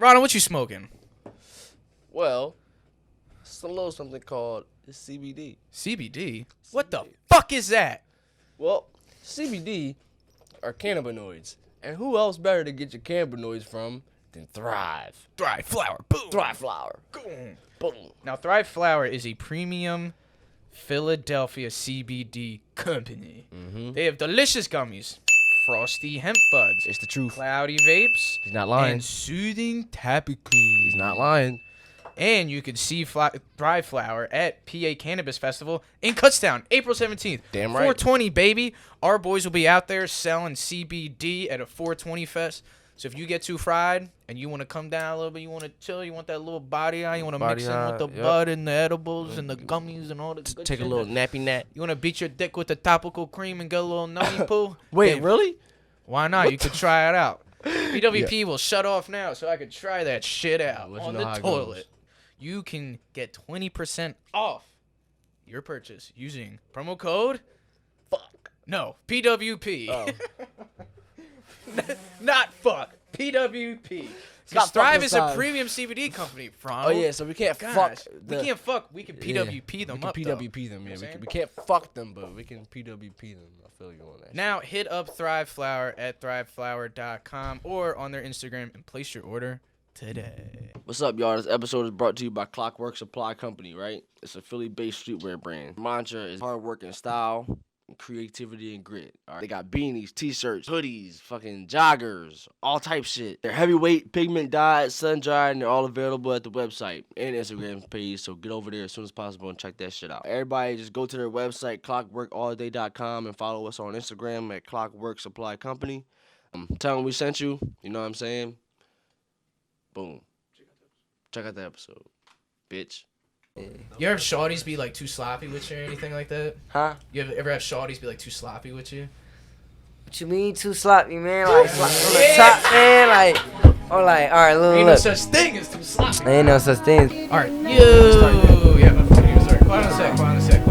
Ronald, what you smoking? Well, it's a little something called CBD. CBD? What the fuck is that? Well, CBD are cannabinoids. And who else better to get your cannabinoids from than Thrive? Thrive Flower. Boom. Thrive Flower. Boom. Boom. Now, Thrive Flower is a premium Philadelphia CBD company. Mm-hmm. They have delicious gummies, frosty hemp buds, It's the truth. cloudy vapes, He's not lying. and soothing tobacco. He's not lying. And you can see Thrive Flower at PA Cannabis Festival in Kutztown, April 17th. Damn right. 420, baby. Our boys will be out there selling CBD at a 420 fest. So if you get too fried and you want to come down a little bit, you want to chill, you want that little body eye, you want to mix in with the bud and the edibles and the gummies and all the good Take a shit. little nappy nap. You want to beat your dick with the topical cream and get a little nutty poo? Wait, Then really? Why not? You could try it out. PWP will shut off now so I could try that shit out on the toilet. You can get 20% off your purchase using promo code Fuck. No, PWP. Oh. Not fuck. PWP. not Because Thrive fucking is a Thrive. premium CBD company, Oh, Ronald. yeah, so we can't Gosh, fuck. we can't fuck. We can PWP them we can up, PWP though. them, yeah. You know We can't fuck them, but we can PWP them. I feel you on that. Now, hit up Thrive Flower at thriveflower.com or on their Instagram and place your order today. What's up, y'all? This episode is brought to you by Clockwork Supply Company, right? It's a Philly-based streetwear brand. Mantra is hard work and style, and creativity and grit. All right? They got beanies, t-shirts, hoodies, fucking joggers, all type shit. They're heavyweight, pigment dyed, sun-dried, and they're all available at the website and Instagram page, so get over there as soon as possible and check that shit out. Everybody just go to their website, clockworkallday.com, and follow us on Instagram at Clockwork Supply Company. Tell them we sent you, you know what I'm saying? Boom. Check out the episode, bitch. You ever have shawties be like too sloppy with you or anything like that? Huh? You ever have shawties be like too sloppy with you? What you mean too sloppy, man? Like, on the top, man? Like, or like, all right, look, Ain't no look. such thing as too sloppy. Ain't no such thing. All right, yo. Yeah, my phone was sorry. Quiet on a sec.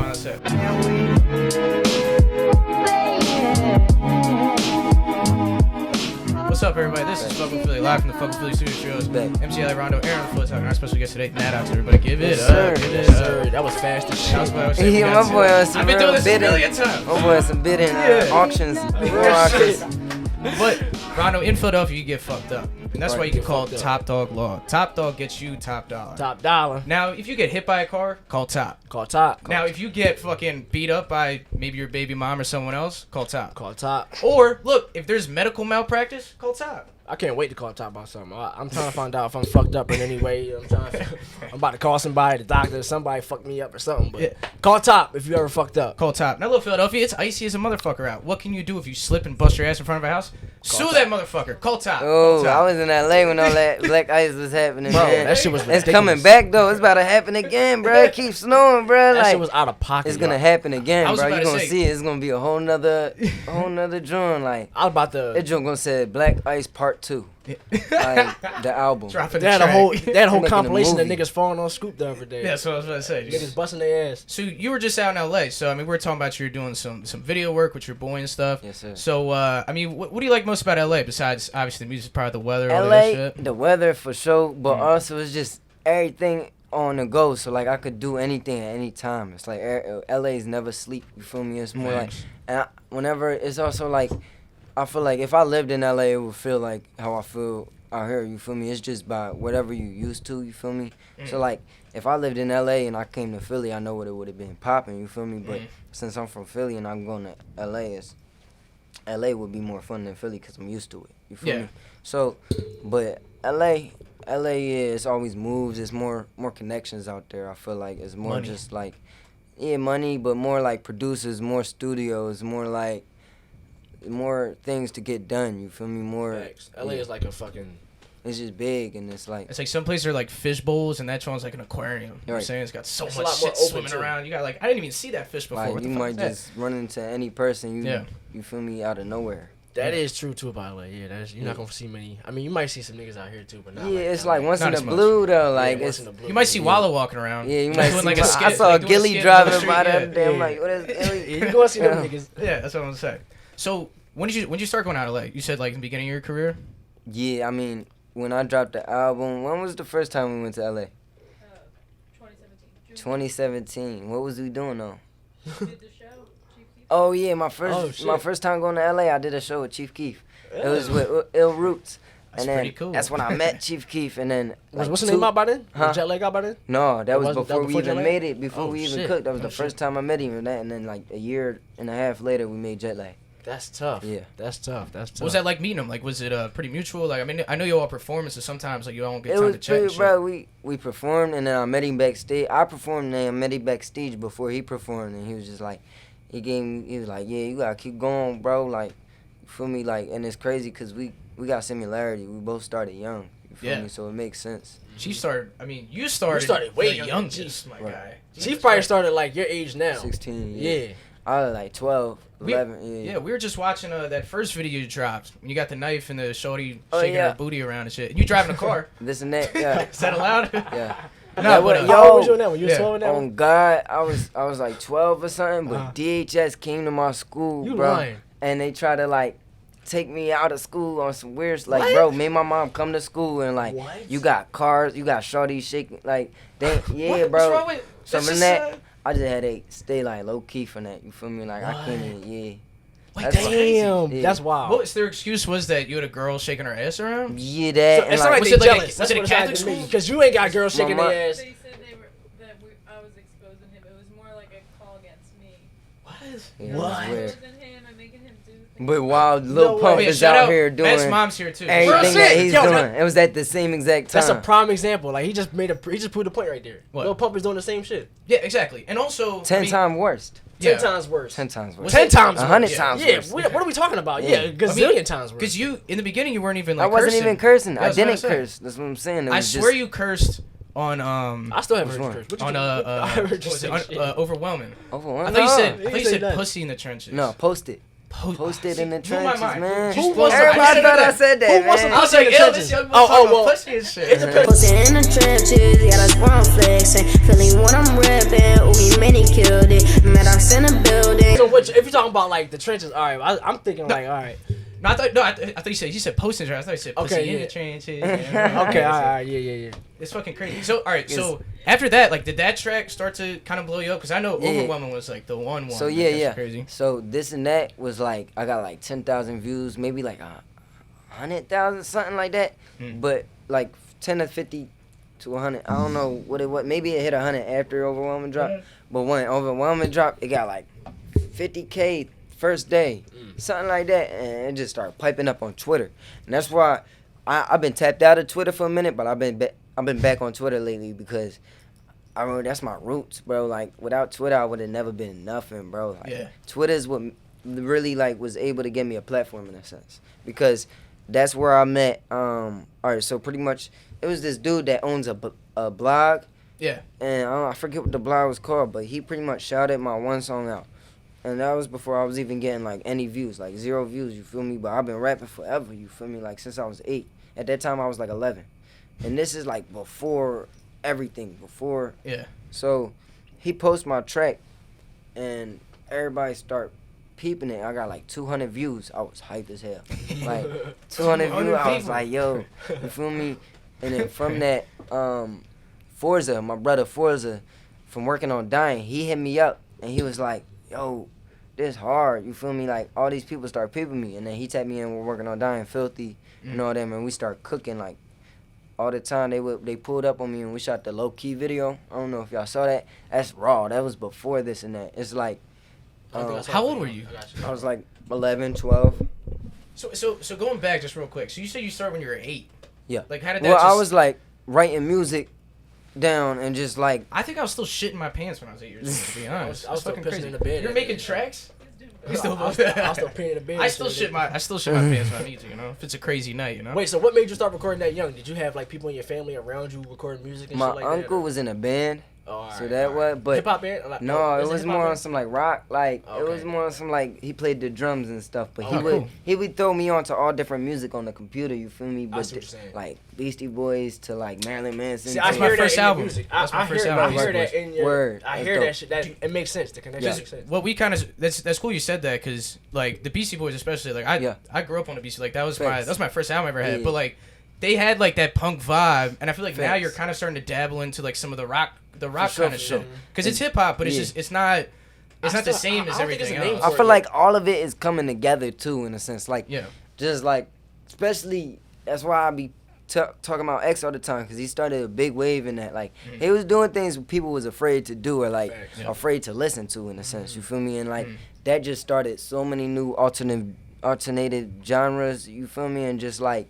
What's up, everybody? This is Phuck with Philly, live from the Phuck with Philly Studios. MC Ali Rondo, Aaron the Foot Talk, and our special guest today, Nat out. Everybody, give it up. Sir. Give it Sir, up. that was fast as That was shit. what I was saying. Yeah, my boy on some I've been real doing this a bidding. million times. My boy on some bidding auctions. Real auctions. But, Rondo, in Philadelphia, you get fucked up. And that's Right, why you you get called get fucked Top Dog Law. Top Dog gets you top dollar. Top dollar. Now, if you get hit by a car, call Top. Call top. Now, if you get fucking beat up by maybe your baby mom or someone else, call Top. Call top. Or, look, if there's medical malpractice, call Top. I can't wait to call top about something. I'm trying to find out if I'm fucked up in any way. I'm about to call somebody, the doctor, somebody fucked me up or something. But Yeah. call top if you ever fucked up. Call Top. Now, look, Philadelphia, it's icy as a motherfucker out. What can you do if you slip and bust your ass in front of a house? Sue that motherfucker. Call Top. Oh, Call Top. I was in LA when all that black ice was happening, Bro, man. that shit was It's ridiculous. coming back though. It's about to happen again, bro. It keeps snowing, bro. That Like, shit was out of pocket. it's gonna bro. happen again, I was bro. about You to gonna say- see it. It's gonna be a whole nother joint. Like, I was about to. that joint gonna say Black Ice Part 2. Like, the album. Dropping They had the a whole track. compilation of movie. niggas falling on Scoop the other day. Yeah, that's what I was about to say. Niggas busting their ass. So you were just out in LA. So I mean, we're talking about you doing some video work with your boy and stuff. Yes, sir. So I mean, what do you like most about LA besides obviously the music, part of the weather, all that LA, shit? the weather for sure, but also it's just everything on the go. So like I could do anything at any time. It's like LA's never sleep. You feel me? It's more Thanks. like, whenever it's also like, I feel like if I lived in LA, it would feel like how I feel out here. You feel me? It's just by whatever you used to. You feel me? So like if I lived in LA and I came to Philly, I know what it would have been popping. You feel me? But since I'm from Philly and I'm going to LA, LA would be more fun than Philly because I'm used to it. You feel me? So, but LA is always moves. It's more connections out there. I feel like it's more Money. just like, yeah, money, but more like producers, more studios, more like more things to get done. You feel me? More. Facts. LA is like a fucking. It's just big and it's like. It's like some places are like fish bowls, and that one's like an aquarium. You know what I'm Right. saying? It's got so It's a much lot more shit open, swimming too. around. You got like, I didn't even see that fish before. Like What the you fuck might is that? just run into any person. Yeah. You feel me? Out of nowhere. That is true too about LA. Yeah, you're not gonna see many. I mean, you might see some niggas out here too, but not. Yeah, like it's LA. like once Not in a as much. blue though. Like Yeah, it's. once in a blue. You might see Wallow walking around. Yeah, you Just might doing see. like a skit, I saw like a doing Gilly skit on the driving street, by the yeah. other day. I'm Yeah. like, what is Gilly? You gonna see them niggas. Yeah, that's what I'm gonna say. So when did you start going out of LA? You said like in the beginning of your career. Yeah, I mean, when I dropped the album, when was the first time we went to LA? 2017. 2017. What was we doing though? Did the show, Chief Keef. Oh yeah, my first time going to LA, I did a show with Chief Keef. It was with Ill Roots. That's and then pretty cool. That's when I met Chief Keef, and then What's the name out by then? Huh? Was Jet Lag out by then? No, that was was- that before was we before even Jet Lag? made it. Before Oh, we even shit. cooked, that was Oh, the shit. first time I met him, and then like a year and a half later, we made Jet Lag. That's tough. Yeah. That's tough. That's tough. What was that like meeting him? Like, was it pretty mutual? Like, I mean, I know you all perform, so sometimes like you don't get It time was to chat. and pretty, shit. bro. We performed, and then I met him backstage. I performed, and then I met him backstage before he performed, and he was just like, he was like, yeah, you gotta keep going, bro. Like, you feel me? Like, and it's crazy because we got similarity. We both started young. You feel Yeah. me? So it makes sense. Chief started. I mean, you started. started way the younger than youngest, my Right. guy. Chief probably started like your age now. 16. Yeah. I was like 12, We- 11. Yeah, we were just watching that first video you dropped. When you got the knife and the shorty Oh, shaking yeah. her booty around and shit. And you driving a car. This and that. Yeah. Is that allowed? Yeah. No, but Yo, How old was you in that one? You was yeah. 12 in that one? On God, I was like 12 or something, but Uh-huh. DHS came to my school, You bro, lying. and they tried to like take me out of school on some weird, like, What? bro, made my mom come to school and like, What? you got cars, you got shorty shaking, like, they, yeah, What- bro. What's wrong with So this from is, that, I just had to stay like low key from that. You feel me? Like I can't even, yeah. Wait, That's damn. Damn. Yeah. That's wild. What was their excuse? Was that you had a girl shaking her ass around? Yeah, that. So, and, it's like, not like was they it like a- jealous. was That's it a what Catholic it's school? Because you ain't got girls shaking Mama- their ass. They said I was exposing him. It was more like a call against me. What? yeah, What? that's weird. Exposing him and making him do things. But while Lil way. Pump Oh, yeah, is shout out here doing Matt's mom's here too. everything Real that shit. he's Yo, doing, that- it was at the same exact time. That's a prime example. Like he just proved a point right there. What? Lil Pump is doing the same shit. Yeah, exactly. And also, 10 times worse. 10 Yeah. times worse. 10 times worse. Was 10 it- times 100 worse. times Yeah, worse. what are we talking about? Yeah. Yeah, gazillion times worse. Because you in the beginning you weren't even like. I wasn't cursing. even cursing. Yeah, I that's what didn't said. curse. That's what I'm saying. It I was swear just, you cursed on I still haven't Which heard one? you curse. What you on I heard what you was say it? shit. Overwhelming. overwhelmed. I thought you No. said he didn't say that. pussy in the trenches. No, post it. Po- Post it in the See, blew my trenches, mind. man. Who wants to- Everybody I thought I that. said that, Who wants to man. I was Pussy in like, the yo, trenches. this young boy Oh, talking well, about pussy and shit. it depends. Pussy in the trenches, yeah, that's where I'm flexing. Feeling what I'm ripping, ooh, he many killed it. Met us in the building. So what, if you're talking about like the trenches, all right, I'm thinking like, all right. No, I thought you said post in the trenches. I thought you said pussy Okay, in yeah. the trenches. Okay, all right, yeah. It's fucking crazy. So, all right. So after that, like, did that track start to kind of blow you up? Because I know Yeah. Overwhelming was like the one. So like, yeah, that's yeah. Crazy. So this and that was like I got like 10,000 views, maybe like 100,000, something like that. Mm. But like 10 to 50 to 100, I don't know what it was. Maybe it hit 100 after Overwhelming dropped. But when Overwhelming dropped, it got like 50K first day, something like that, and it just started piping up on Twitter. And that's why I've been tapped out of Twitter for a minute, but I've been back on Twitter lately because I mean that's my roots, bro. Like without Twitter, I would have never been nothing, bro. Like, Yeah. Twitter is what really like was able to give me a platform in a sense because that's where I met. All right, so pretty much it was this dude that owns a blog, Yeah. and I forget what the blog was called, but he pretty much shouted my one song out. And that was before I was even getting, like, any views, like, 0 views, you feel me? But I've been rapping forever, you feel me? Like, since I was 8. At that time, I was, like, 11. And this is, like, before everything, before. Yeah. So, he posts my track, and everybody start peeping it. I got, like, 200 views. I was hyped as hell. Like, 200 views, I was like, yo, you feel me? And then from that, Forza, my brother Forza, from working on Dying, he hit me up, and he was like, yo, this hard, you feel me? Like, all these people start peeping me, and then he tapped me in, we're working on Dying Filthy, and all them, and we start cooking, like, all the time. They pulled up on me, and we shot the low-key video. I don't know if y'all saw that. That's raw. That was before this and that. It's like, How old were you? I was like 11, 12. So going back just real quick. So you said you started when you were 8. Yeah. Like, how did that Well, just... I was, like, writing music down and just, like, I think I was still shitting my pants when I was 8 years old, to be honest. I was still fucking pissing crazy. in the bed. You're making tracks? You still I was still peeing in the bed. I still shit my pants when I need to, you know? If it's a crazy night, you know? Wait, so what made you start recording that young? Did you have like people in your family around you recording music and my shit like uncle that? was in a band, Oh, so that was, but hip hop band? Like, no, it is was hip-hop more on band? some like rock, like it was Okay. more on some like he played the drums and stuff. But Oh, cool. he would throw me onto all different music on the computer. You feel me? I But see what you're saying. like Beastie Boys to like Marilyn Manson. See, to, I That's my hear first that in album. your music. That's my I first hear, album. I hear that in your. Word. I That's hear dope. that shit. That it makes sense. The connection makes sense. What we kind of that's cool you said that because like the Beastie Boys especially like I grew up on the Beastie, like that was Facts. my first album I ever had, Yeah. but like they had like that punk vibe, and I feel like now Facts. you're kind of starting to dabble into like some of the rock sure, kind of for sure. shit. Because it's hip hop, but it's Yeah. just it's not the same as I don't think it's everything a name else. I for feel it. like all of it is coming together too, in a sense. Like, Yeah. just like, especially that's why I be talking about X all the time, because he started a big wave in that. Like, he was doing things people was afraid to do or like Facts. Yeah. afraid to listen to, in a sense. You feel me? And like that just started so many new alternated genres. You feel me? And just like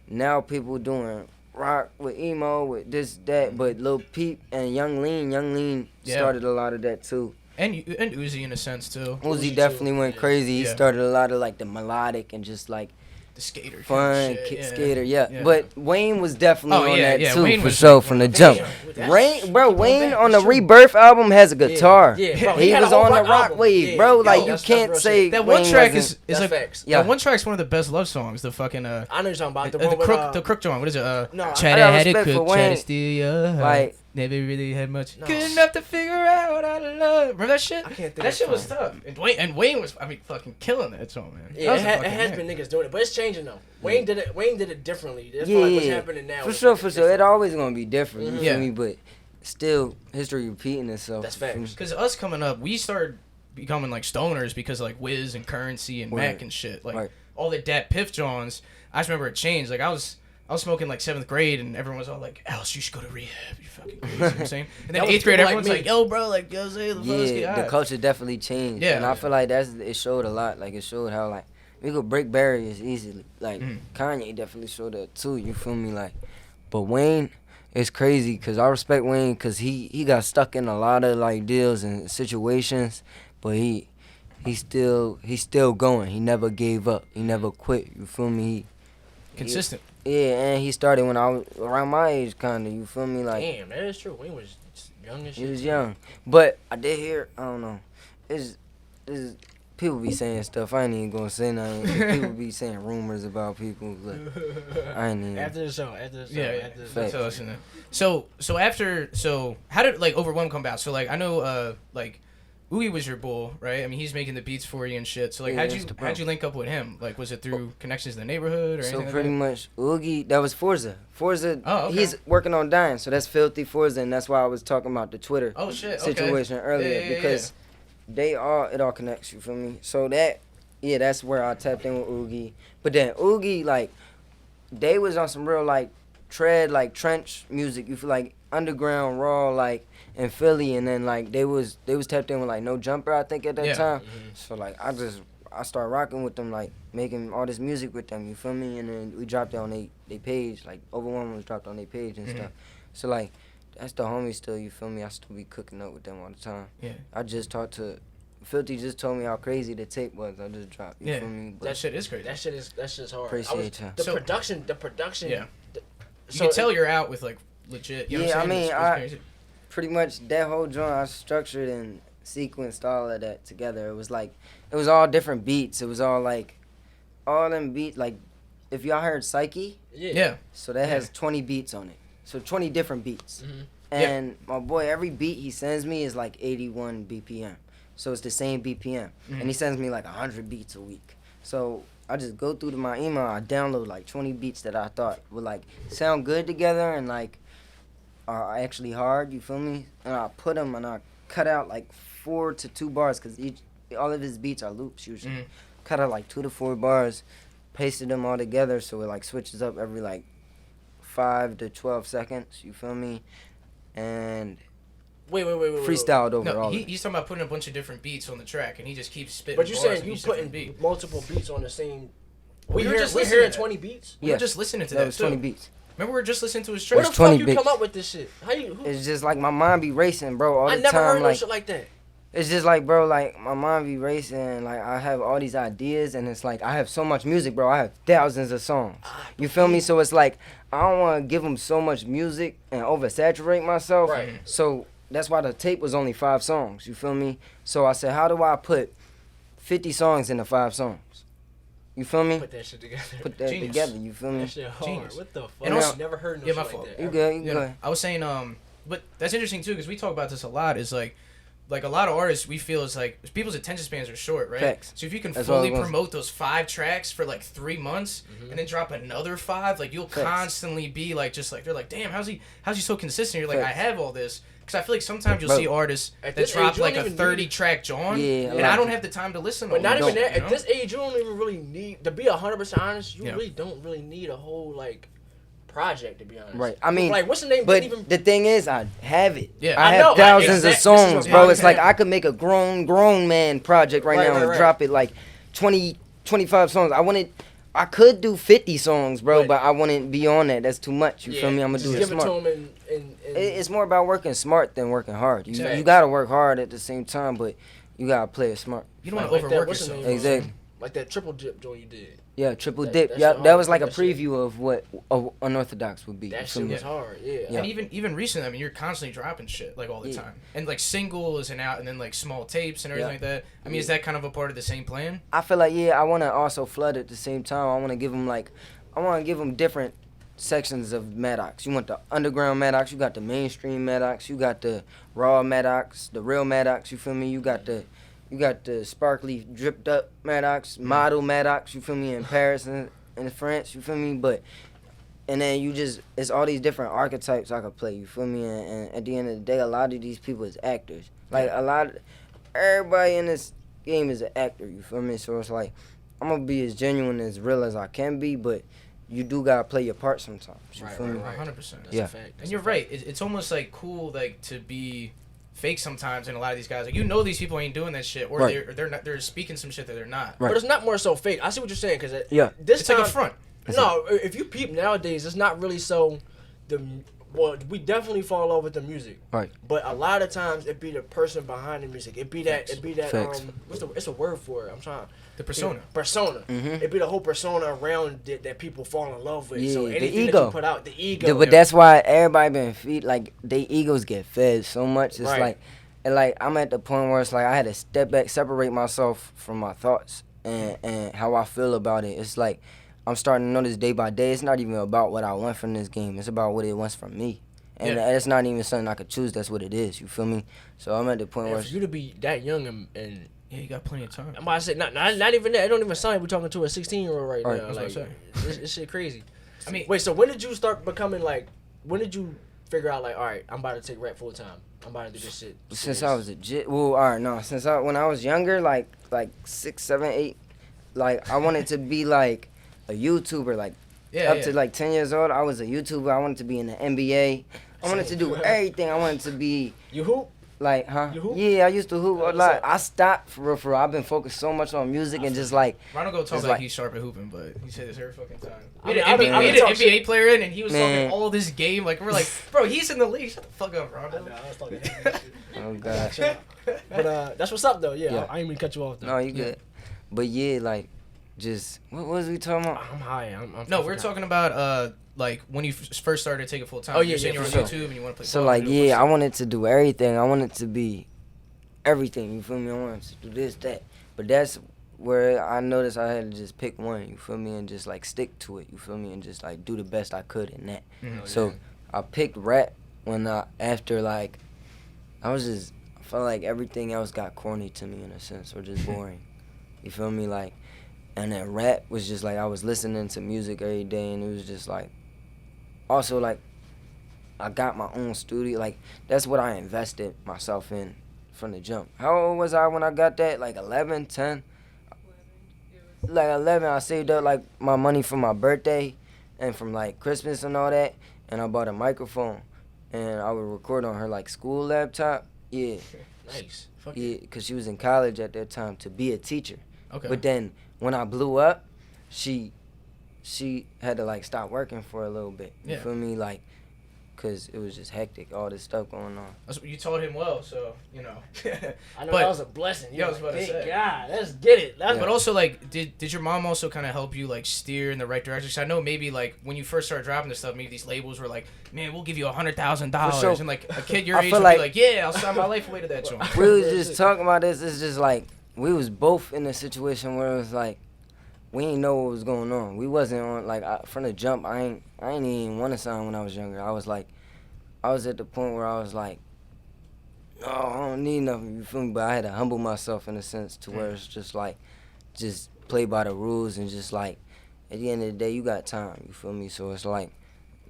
now people doing rock with emo with this that, but Lil Peep and Young Lean Yeah. started a lot of that too. And Uzi in a sense too. Uzi definitely went crazy. He Yeah. started a lot of like the melodic and just like The skater. fun kind of shit, skater, yeah. Yeah. But Wayne was definitely Oh, on yeah, that yeah, too, Wayne for was sure, like from one the of the jump. That's- Wayne on the That's true. Rebirth album has a guitar. Yeah, bro, he had was a whole on the rock rock album. wave, Yeah, bro. yo, Like you that's can't real say shit. That one Wayne track wasn't- is That's like facts. Yeah. that one track's one of the best love songs. The fucking I know you're talking about the the one with, crook joint. What is it? No, I try got to had it respect for cook, try to Wayne. steal your heart. Like- Never really had much. No. Good enough to figure out how to love. Remember that shit? I can't think That of shit the was song. tough. And Wayne was, fucking killing that song, man. Yeah, That was a it fucking has man. been niggas doing it, but it's changing though. Wayne did it differently. That's Yeah, like what's yeah. happening now. For is sure, like for sure. It different. always gonna be different. You Yeah. feel me? But still, history repeating itself. That's facts. Because us coming up, we started becoming like stoners because of, like Wiz and Currency and Right. Mac and shit. Like Right. all the Dat Piff Johns. I just remember it changed. Like I was smoking like 7th grade and everyone was all like, Alice, you should go to rehab. You're fucking crazy. You know what I'm saying? And then That was 8th grade, people like everyone's me. like, yo, bro, like, yo, say the fuck, Yeah, the culture definitely changed. Yeah. And I feel like it showed a lot. Like it showed how like we could break barriers easily. Like Kanye definitely showed that too. You feel me? Like, but Wayne, it's crazy because I respect Wayne because he got stuck in a lot of like deals and situations, but he's still going. He never gave up. He never quit. You feel me? Consistent. Yeah, and he started when I was around my age, kinda. You feel me? Like Damn, that is true. Wayne was young as shit. he was young, but I did hear. I don't know. It's people be saying stuff. I ain't even gonna say nothing. People be saying rumors about people, but I ain't even. After the show. Yeah, After the Facts. tell us in there. So how did like Overwhelm come about? So like I know like Oogie was your bull, right? I mean he's making the beats for you and shit. So like Yeah, how'd that's the bro. you link up with him? Like was it through connections in the neighborhood or So anything? pretty much, Oogie, that was Forza. Forza, Oh, okay. he's working on dying, so that's Filthy Forza, and that's why I was talking about the Twitter Oh shit. Okay. situation earlier, Yeah, because it all connects, you feel me? So that's where I tapped in with Oogie. But then Oogie, like, they was on some real, like, like, trench music, you feel like, underground, raw, like, in Philly, and then, like, they was tapped in with, like, No Jumper, I think, at that Yeah. time. So, like, I started rocking with them, like, making all this music with them, you feel me? And then we dropped it on they page, like, Overwhelm was dropped on their page and stuff. So, like, that's the homies still, you feel me? I still be cooking up with them all the time. Yeah. I just talked to, Filthy just told me how crazy the tape was. I just dropped, you Yeah. feel me? But That shit is crazy. That shit is hard. Appreciate ya. The So- production. Yeah. the- You can tell you're out with like legit. You know Yeah, what I'm I saying? mean, It's crazy. pretty much that whole joint I structured and sequenced all of that together. It was like, it was all different beats. It was all like, all them beats, like, if y'all heard Psyche, Yeah. so that has 20 beats on it. So 20 different beats. Mhm. And my boy, every beat he sends me is like 81 BPM. So it's the same BPM. And he sends me like 100 beats a week. So I just go through to my email, I download like 20 beats that I thought would like sound good together and like are actually hard, you feel me? And I put them and I cut out like 4 to 2 bars because all of his beats are loops usually. Mhm. Cut out like 2 to 4 bars, pasted them all together so it like switches up every like 5 to 12 seconds, you feel me? And Wait. freestyled over No, all of it. he's talking about putting a bunch of different beats on the track, and he just keeps spitting. But you bars saying on you each different putting beat. multiple beats on the same. We were just we're listening hearing to 20 beats. We were just listening to that that was too. 20 beats. Remember, we were just listening to his Where track. the 20 fuck you beats. come up with this shit? How you? It's just like my mind be racing, bro, all I the never time. heard no Like shit like that. it's just like, bro, like my mind be racing. Like I have all these ideas, and it's like I have so much music, bro. I have thousands of songs. You feel me? So it's like I don't want to give them so much music and oversaturate myself. Right. So that's why the tape was only 5 songs. You feel me? So I said, how do I put 50 songs into 5 songs? You feel me? Put that shit together. Put that Genius. together. You feel me? That shit hard. Genius. What the fuck? And also- never heard no Yeah, shit my like fault. that. You ever. good? You Yeah, good? I was saying, but that's interesting too because we talk about this a lot. Is like like a lot of artists, we feel is like people's attention spans are short, right? Facts. So if you can That's what I fully was gonna promote those 5 tracks for like 3 months and then drop another 5, like you'll Facts. constantly be like, just like they're like, damn, how's he so consistent? You're like, Facts. I have all this. Because I feel like sometimes you'll Bro, see artists at that this drop age, you like don't a even 30-track John, Yeah, and I don't have the time to listen to But not all even that, that. you At know? this age, you don't even really need to be 100% honest. You Yeah. really don't really need a whole like project, to be honest. Right. I mean, like what's the name? But Didn't even the thing is, I have it. Yeah. I I have know, thousands of this is songs, what bro. I'm It's like saying. I could make a grown man project right now and right. drop it like 20, 25 songs. I could do 50 songs, bro, Right. but I wouldn't be on that. That's too much. You feel me? I'm gonna just do it give it to smart. him and It's more about working smart than working hard. You Facts. gotta work hard at the same time, but you gotta play it smart. You don't want Like to that, overwork what's the yourself. name? Exactly. like that triple dip joint you did. Yeah, triple That- dip. that Yeah, shit that hard. was like a That shit- preview of what unorthodox would be. That You feel shit me? was hard. Yeah. Yeah. And even recently, I mean, you're constantly dropping shit like all the Yeah. time, and like singles and out, and then like small tapes and everything Yeah. like that. I mean, is that kind of a part of the same plan? I feel like I want to also flood at the same time. I want to give them different sections of Maddox. You want the underground Maddox, you got the mainstream Maddox, you got the raw Maddox, the real Maddox. You feel me? You got the sparkly dripped up Maddox, model Maddox. You feel me? In Paris and in France. You feel me? And then it's all these different archetypes I could play. You feel me? And at the end of the day, a lot of these people is actors. Like everybody in this game is an actor. You feel me? So it's like I'm gonna be as genuine, as real as I can be, but you do gotta play your part sometimes. You feel me? 100%. That's Yeah. a fact. And you're right. It's almost like cool, like to be fake sometimes. And a lot of these guys, like these people ain't doing that shit, or Right. they're not. They're speaking some shit that they're not. Right. But it's not more so fake. I see what you're saying because Yeah. this It's time, like a front. No, if you peep nowadays, it's not really so. We definitely fall in love with the music. Right. But a lot of times it be the person behind the music. It be that. Facts. It's a word for it. I'm trying. The persona. Persona. Mhm. It be the whole persona around it that people fall in love with. So Yeah, the anything that ego. you put out, the ego. But that's why everybody been they egos get fed so much. It's Right. like I'm at the point where it's like I had to step back, separate myself from my thoughts and how I feel about it. It's like I'm starting to notice day by day. It's not even about what I want from this game. It's about what it wants from me. And Yeah. it's not even something I could choose. That's what it is. You feel me? So I'm at the point where for you to be that young and Yeah, you got plenty of time. I'm about to say not even that. It don't even sound like we're talking to a 16-year-old right Right, now. that's what Like I'm this shit crazy. I mean, Wait, so when did you start becoming like? When did you figure out like, all right, I'm about to take rap full time. I'm about to do this shit. since I was when I was younger, like 6, 7, 8, like I wanted to be like a YouTuber, like yeah, up to like 10 years old. I was a YouTuber. I wanted to be in the NBA. I wanted to do everything. I wanted to be You hoop? like, huh? You hoop? Yeah, I used to hoop a What's lot. up? I stopped for real. I've been focused so much on music and just like, Ronald go talk It's like like- he's sharp at hooping, but he said this every fucking time. I We mean, had I've been an talking NBA player in, and he was Man. talking all this game. Like we're like, bro, he's in the league. Shut the fuck up, Ronald. I was talking. oh god. But that's what's up though. Yeah, Yeah. I ain't mean to cut you off though. No, you good. But yeah, like, just what was we talking about? I'm high. I'm No, I we're forgot. talking about like when you first started taking full time. Oh, yeah, You're saying yeah, you're on for YouTube and you want to play. So ball, like, you know, yeah, I wanted to do everything. I wanted to be everything. You feel me? I wanted to do this, that. But that's where I noticed I had to just pick one. You feel me? And just like stick to it. You feel me? And just like do the best I could in that. Mhm. So I picked rap after like I felt like everything else got corny to me in a sense, or just boring. You feel me? Like, and then rap was just like I was listening to music every day, and it was just like, also like, I got my own studio. Like that's what I invested myself in from the jump. How old was I when I got that? Like 11, 10? Like 11, I saved up like my money for my birthday and from like Christmas and all that, and I bought a microphone, and I would record on her like school laptop. Yeah, Nice. Fuck yeah, cause she was in college at that time to be a teacher. Okay. But then when I blew up, she had to like stop working for a little bit. You Yeah. feel me? Like, cause it was just hectic, all this stuff going on. You taught him well, so you know. I know But- that was a blessing. Yeah, I was about to Thank say. God, let's get it. That's But also, like, did your mom also kind of help you, like, steer in the right direction? 'Cause I know maybe, like, when you first started dropping this stuff, maybe these labels were like, man, we'll give you $100,000. For sure. And, like, a kid your I age feel would like- be like, yeah, I'll sign my life away to that joint. We was just talking about this. It's just like we was both in a situation where it was like we ain't know what was going on. We wasn't on like from the jump. I ain't even want to sign when I was younger. I was at the point where I was like, no, I don't need nothing, you feel me? But I had to humble myself in a sense to where it's just like, just play by the rules and just like, at the end of the day, you got time, you feel me? So it's like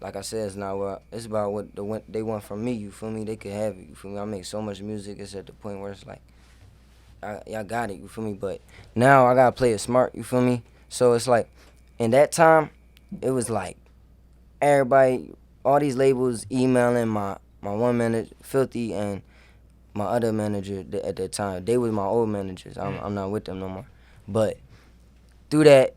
I said, it's not what, it's about what they want from me, you feel me? They could have it, you feel me? I make so much music, it's at the point where it's like, y'all got it, you feel me? But now I gotta play it smart, you feel me? So it's like, in that time, it was like, everybody, all these labels emailing my one manager, Filthy, and my other manager at that time. They was my old managers. I'm not with them no more. But through that,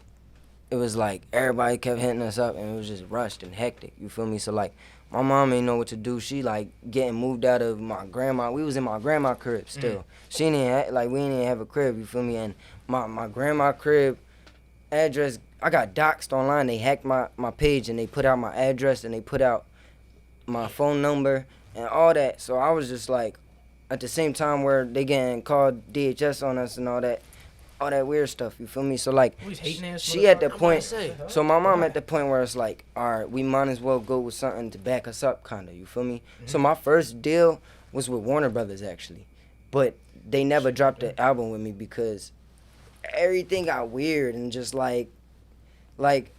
it was like everybody kept hitting us up, and it was just rushed and hectic. You feel me? So like, my mom ain't know what to do. She like getting moved out of my grandma. We was in my grandma crib still. She didn't we didn't even have a crib. You feel me? And my grandma crib address, I got doxxed online. They hacked my page, and they put out my address, and they put out my phone number and all that. So I was just like, at the same time where they getting called DHS on us and all that weird stuff, you feel me? So like, she at the point, so my mom at the point where it's like, all right, we might as well go with something to back us up, kinda, you feel me? So my first deal was with Warner Brothers actually, but they never dropped the album with me because everything got weird and just like they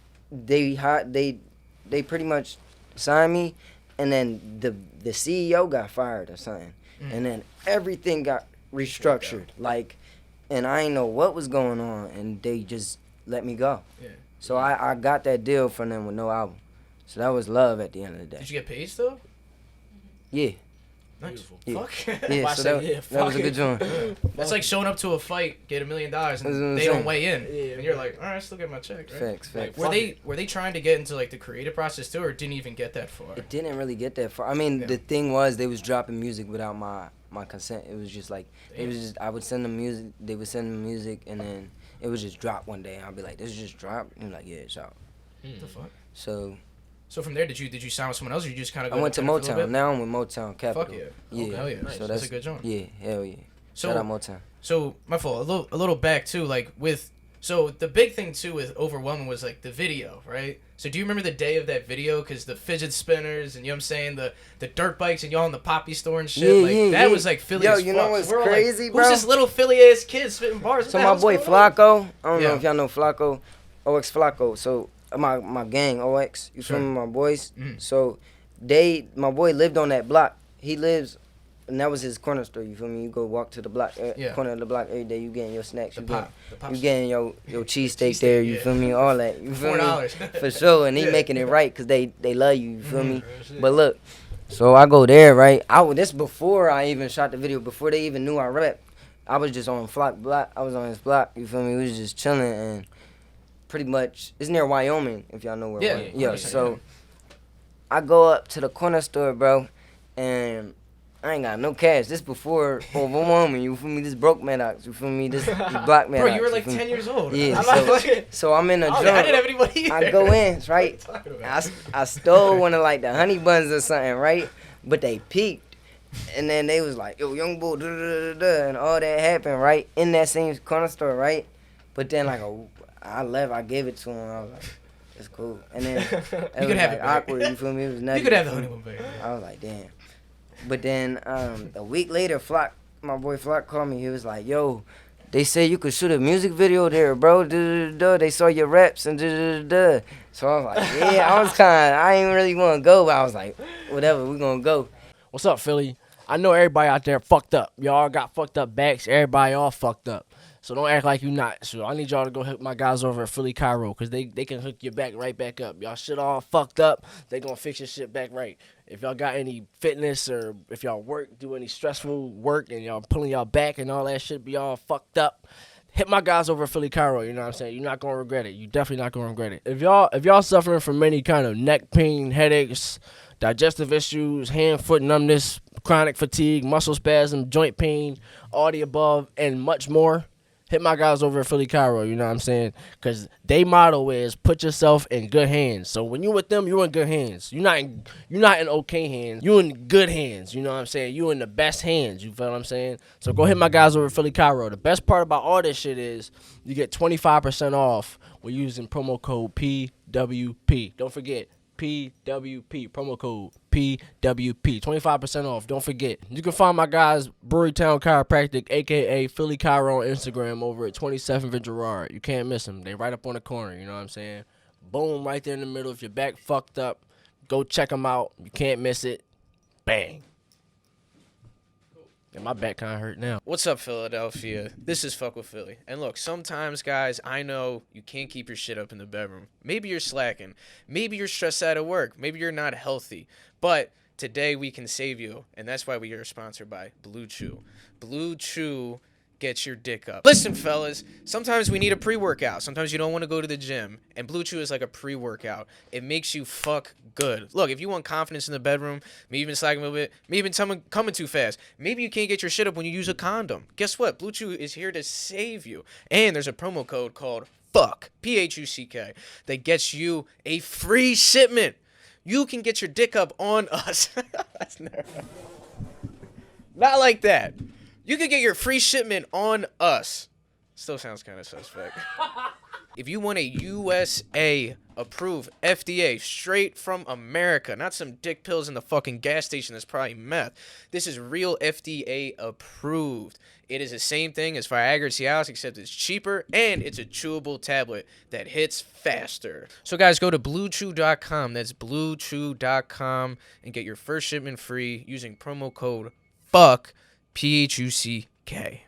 pretty much signed me, and then the CEO got fired or something, and then everything got restructured, like. And I didn't know what was going on, and they just let me go. Yeah. So I got that deal from them with no album. So that was love at the end of the day. Did you get paid still? Yeah. Nice. Yeah. Fuck. Yeah, so that was a good joint. That's like showing up to a fight, get $1 million, and they don't weigh in, and you're like, all right, I still get my check, right? Facts. Like, were they trying to get into like the creative process too, or didn't even get that far? It didn't really get that far. I mean, the thing was they was dropping music without my consent. It was just like, it was just, I would send them music, they would send them music, and then it would just drop one day, and I'd be like, this just dropped? And like, yeah, it's out. What the fuck? So from there, did you sign with someone else, or you just kind of? I went to Motown. Now I'm with Motown Capital. Fuck yeah. Yeah. Okay, hell yeah. Nice. So that's a good joint. Yeah, hell yeah. So, shout out Motown. So my fault. A little back too, like with. So the big thing too with Overwhelming was like the video, right? So do you remember the day of that video? Because the fidget spinners and, you know what I'm saying, the dirt bikes and y'all in the Poppy store and shit. That was like Philly as fuck. Yo, you know what's crazy, like, bro? Who's this little Philly ass kid spitting bars? So my boy Flacco, I don't know if y'all know Flacco, OX Flacco. So my gang, OX, you feel me, my boys? So my boy lived on that block. He lives, and that was his corner store, you feel me? You go walk to the block, corner of the block every day, you getting your snacks, you getting your cheesesteak there, you feel me? All that, you feel me? For sure, and he making it right because they love you feel me? But look, so I go there, right? This before I even shot the video, before they even knew I rap. I was just on Flock block, I was on his block, you feel me? We was just chilling, and pretty much, it's near Wyoming, if y'all know where so I go up to the corner store, bro, and I ain't got no cash. This before Overwhelming, you feel me? This broke Maddox, you feel me? This black Maddox. Bro, you were like 10 years old. Yeah, so I'm in a joint. I didn't have anybody either. I go in, right? I stole one of like the honey buns or something, right? But they peeked, and then they was like, yo, young boy, and all that happened, right? In that same corner store, right? But then like I left, I gave it to him, I was like, it's cool. And then it was like awkward, you feel me? It was nothing. You could have the honeymoon, baby. I was like, damn. But then a week later, my boy Flock called me. He was like, yo, they say you could shoot a music video there, bro. They saw your raps and So I was like, yeah, I ain't really want to go, but I was like, whatever, we gonna go. What's up, Philly? I know everybody out there fucked up. Y'all got fucked up backs. Everybody all fucked up. So don't act like you not. So I need y'all to go hook my guys over at Philly Cairo, because they can hook your back right back up. Y'all shit all fucked up. They gonna fix your shit back right. If y'all got any fitness, or if y'all do any stressful work and y'all pulling y'all back and all that shit be all fucked up, hit my guys over at Philly Cairo, you know what I'm saying? You're not gonna regret it. You definitely not gonna regret it. If y'all suffering from any kind of neck pain, headaches, digestive issues, hand, foot numbness, chronic fatigue, muscle spasm, joint pain, all the above, and much more, hit my guys over at Philly Cairo, you know what I'm saying? Because they motto is put yourself in good hands. So when you with them, you're in good hands. You're not in okay hands. You in good hands, you know what I'm saying? You in the best hands, you feel what I'm saying? So go hit my guys over at Philly Cairo. The best part about all this shit is you get 25% off when using promo code PWP. Don't forget, PWP. Promo code PWP. 25% off. Don't forget. You can find my guys, Brewerytown Chiropractic, a.k.a. Philly Chiro on Instagram over at 27th and Girard. You can't miss them. They right up on the corner. You know what I'm saying? Boom, right there in the middle. If your back fucked up, go check them out. You can't miss it. Bang. And my back kind of hurt now. What's up, Philadelphia? This is Phuck with Philly. And look, sometimes, guys, I know you can't keep your shit up in the bedroom. Maybe you're slacking. Maybe you're stressed out at work. Maybe you're not healthy. But today we can save you, and that's why we are sponsored by Blue Chew. Blue Chew gets your dick up. Listen, fellas, sometimes we need a pre-workout. Sometimes you don't want to go to the gym, and Blue Chew is like a pre-workout. It makes you fuck good. Look, if you want confidence in the bedroom, maybe you've been slacking a little bit, maybe you've been someone coming too fast, maybe you can't get your shit up when you use a condom. Guess what? Blue Chew is here to save you. And there's a promo code called PHUCK, P-H-U-C-K, that gets you a free shipment. You can get your dick up on us. That's not like that. You can get your free shipment on us. Still sounds kind of suspect. If you want a USA approved FDA straight from America, not some dick pills in the fucking gas station that's probably meth. This is real FDA approved. It is the same thing as Viagra Cialis, except it's cheaper and it's a chewable tablet that hits faster. So guys, go to bluechew.com. That's bluechew.com and get your first shipment free using promo code PHUCK. P-H-U-C-K.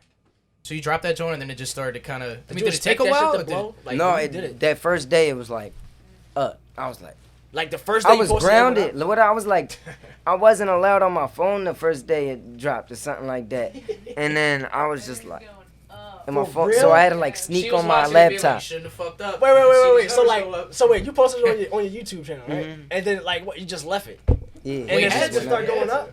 So you dropped that joint and then it just started to kind of... did it take a while? No, that first day it was like, I was like the first day I was grounded. What I was like, I wasn't allowed on my phone the first day it dropped or something like that. And then I was just like, and my phone, so I had to like sneak on my laptop. Shouldn't have fucked up. Wait. So wait, you posted it on your YouTube channel, right? Mm-hmm. And then like what? You just left it. Yeah. And it had to start going up.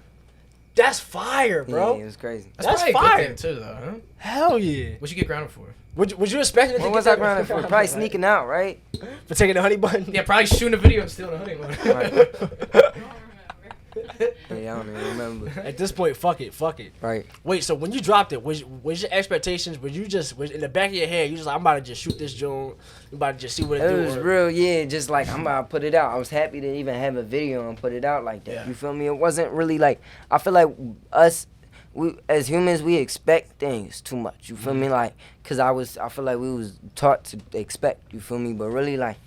That's fire, bro. Yeah, it was crazy. That's fire. Good thing too, though, huh? Hell yeah. What'd you get grounded for? Would you expect it? What was I grounded for? Probably sneaking out, right? For taking the honey bun? Yeah, probably shooting a video and stealing a honey bun. Right. Yeah, I don't even remember. At this point, fuck it. Right. Wait, so when you dropped it, was your expectations? Was in the back of your head? You just like, I'm about to just shoot this joint. I'm about to just see what it do. It was real, yeah. Just like I'm about to put it out. I was happy to even have a video and put it out like that. Yeah. You feel me? It wasn't really like I feel like we as humans we expect things too much. You feel me? Like, cause I feel like we was taught to expect. You feel me? But really like.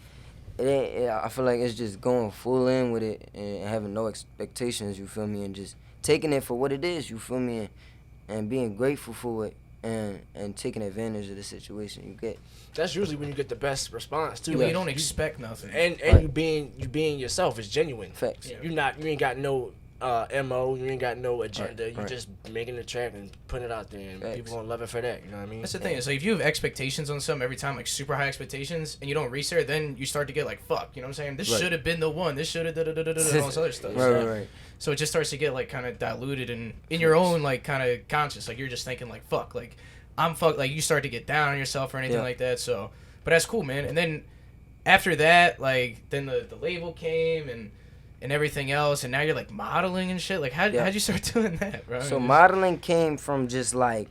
I feel like it's just going full in with it and having no expectations, you feel me, and just taking it for what it is, you feel me, and being grateful for it and taking advantage of the situation you get. That's usually when you get the best response too. Yeah, you don't expect nothing, and right. you being yourself is genuine. Facts. Yeah. You ain't got no MO, you ain't got no agenda. Right. You just making the track and putting it out there, and Facts. people gonna love it for that. You know what I mean? That's the thing. Is like if you have expectations on something every time, like super high expectations, and you don't reach there, then you start to get like, fuck. You know what I'm saying? This should have been the one. This should have and all this other stuff. Right. So it just starts to get like kind of diluted and in your own like kind of conscious. Like you're just thinking like, fuck. Like I'm fuck. Like you start to get down on yourself or anything like that. So, but that's cool, man. And then after that, like then the label came and everything else, and now you're like modeling and shit. Like how'd you start doing that, bro? So modeling came from just like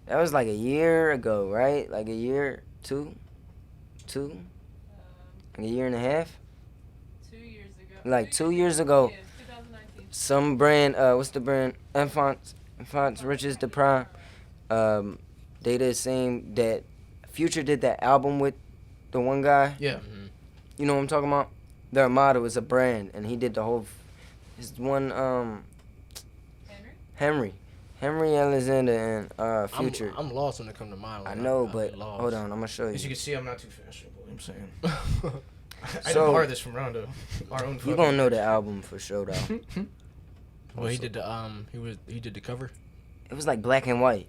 that was like a year ago, right? Like a year, two, like a year and a half. 2 years ago. Like 2 years ago. Yeah, 2019. Some brand, what's the brand? Enfants Riches the Prime. They did the same that Future did that album with the one guy. Yeah. Mm-hmm. You know what I'm talking about? Their motto is a brand, and he did the whole. His one Henry Alexander and Future. I'm lost when it comes to mine. I know, but hold on, I'm gonna show you. As you can see, I'm not too fashionable. I'm saying. I So- didn't borrow this from Rondo. Our own. You gonna know the album for sure though. Well, he did the he did the cover. It was like black and white.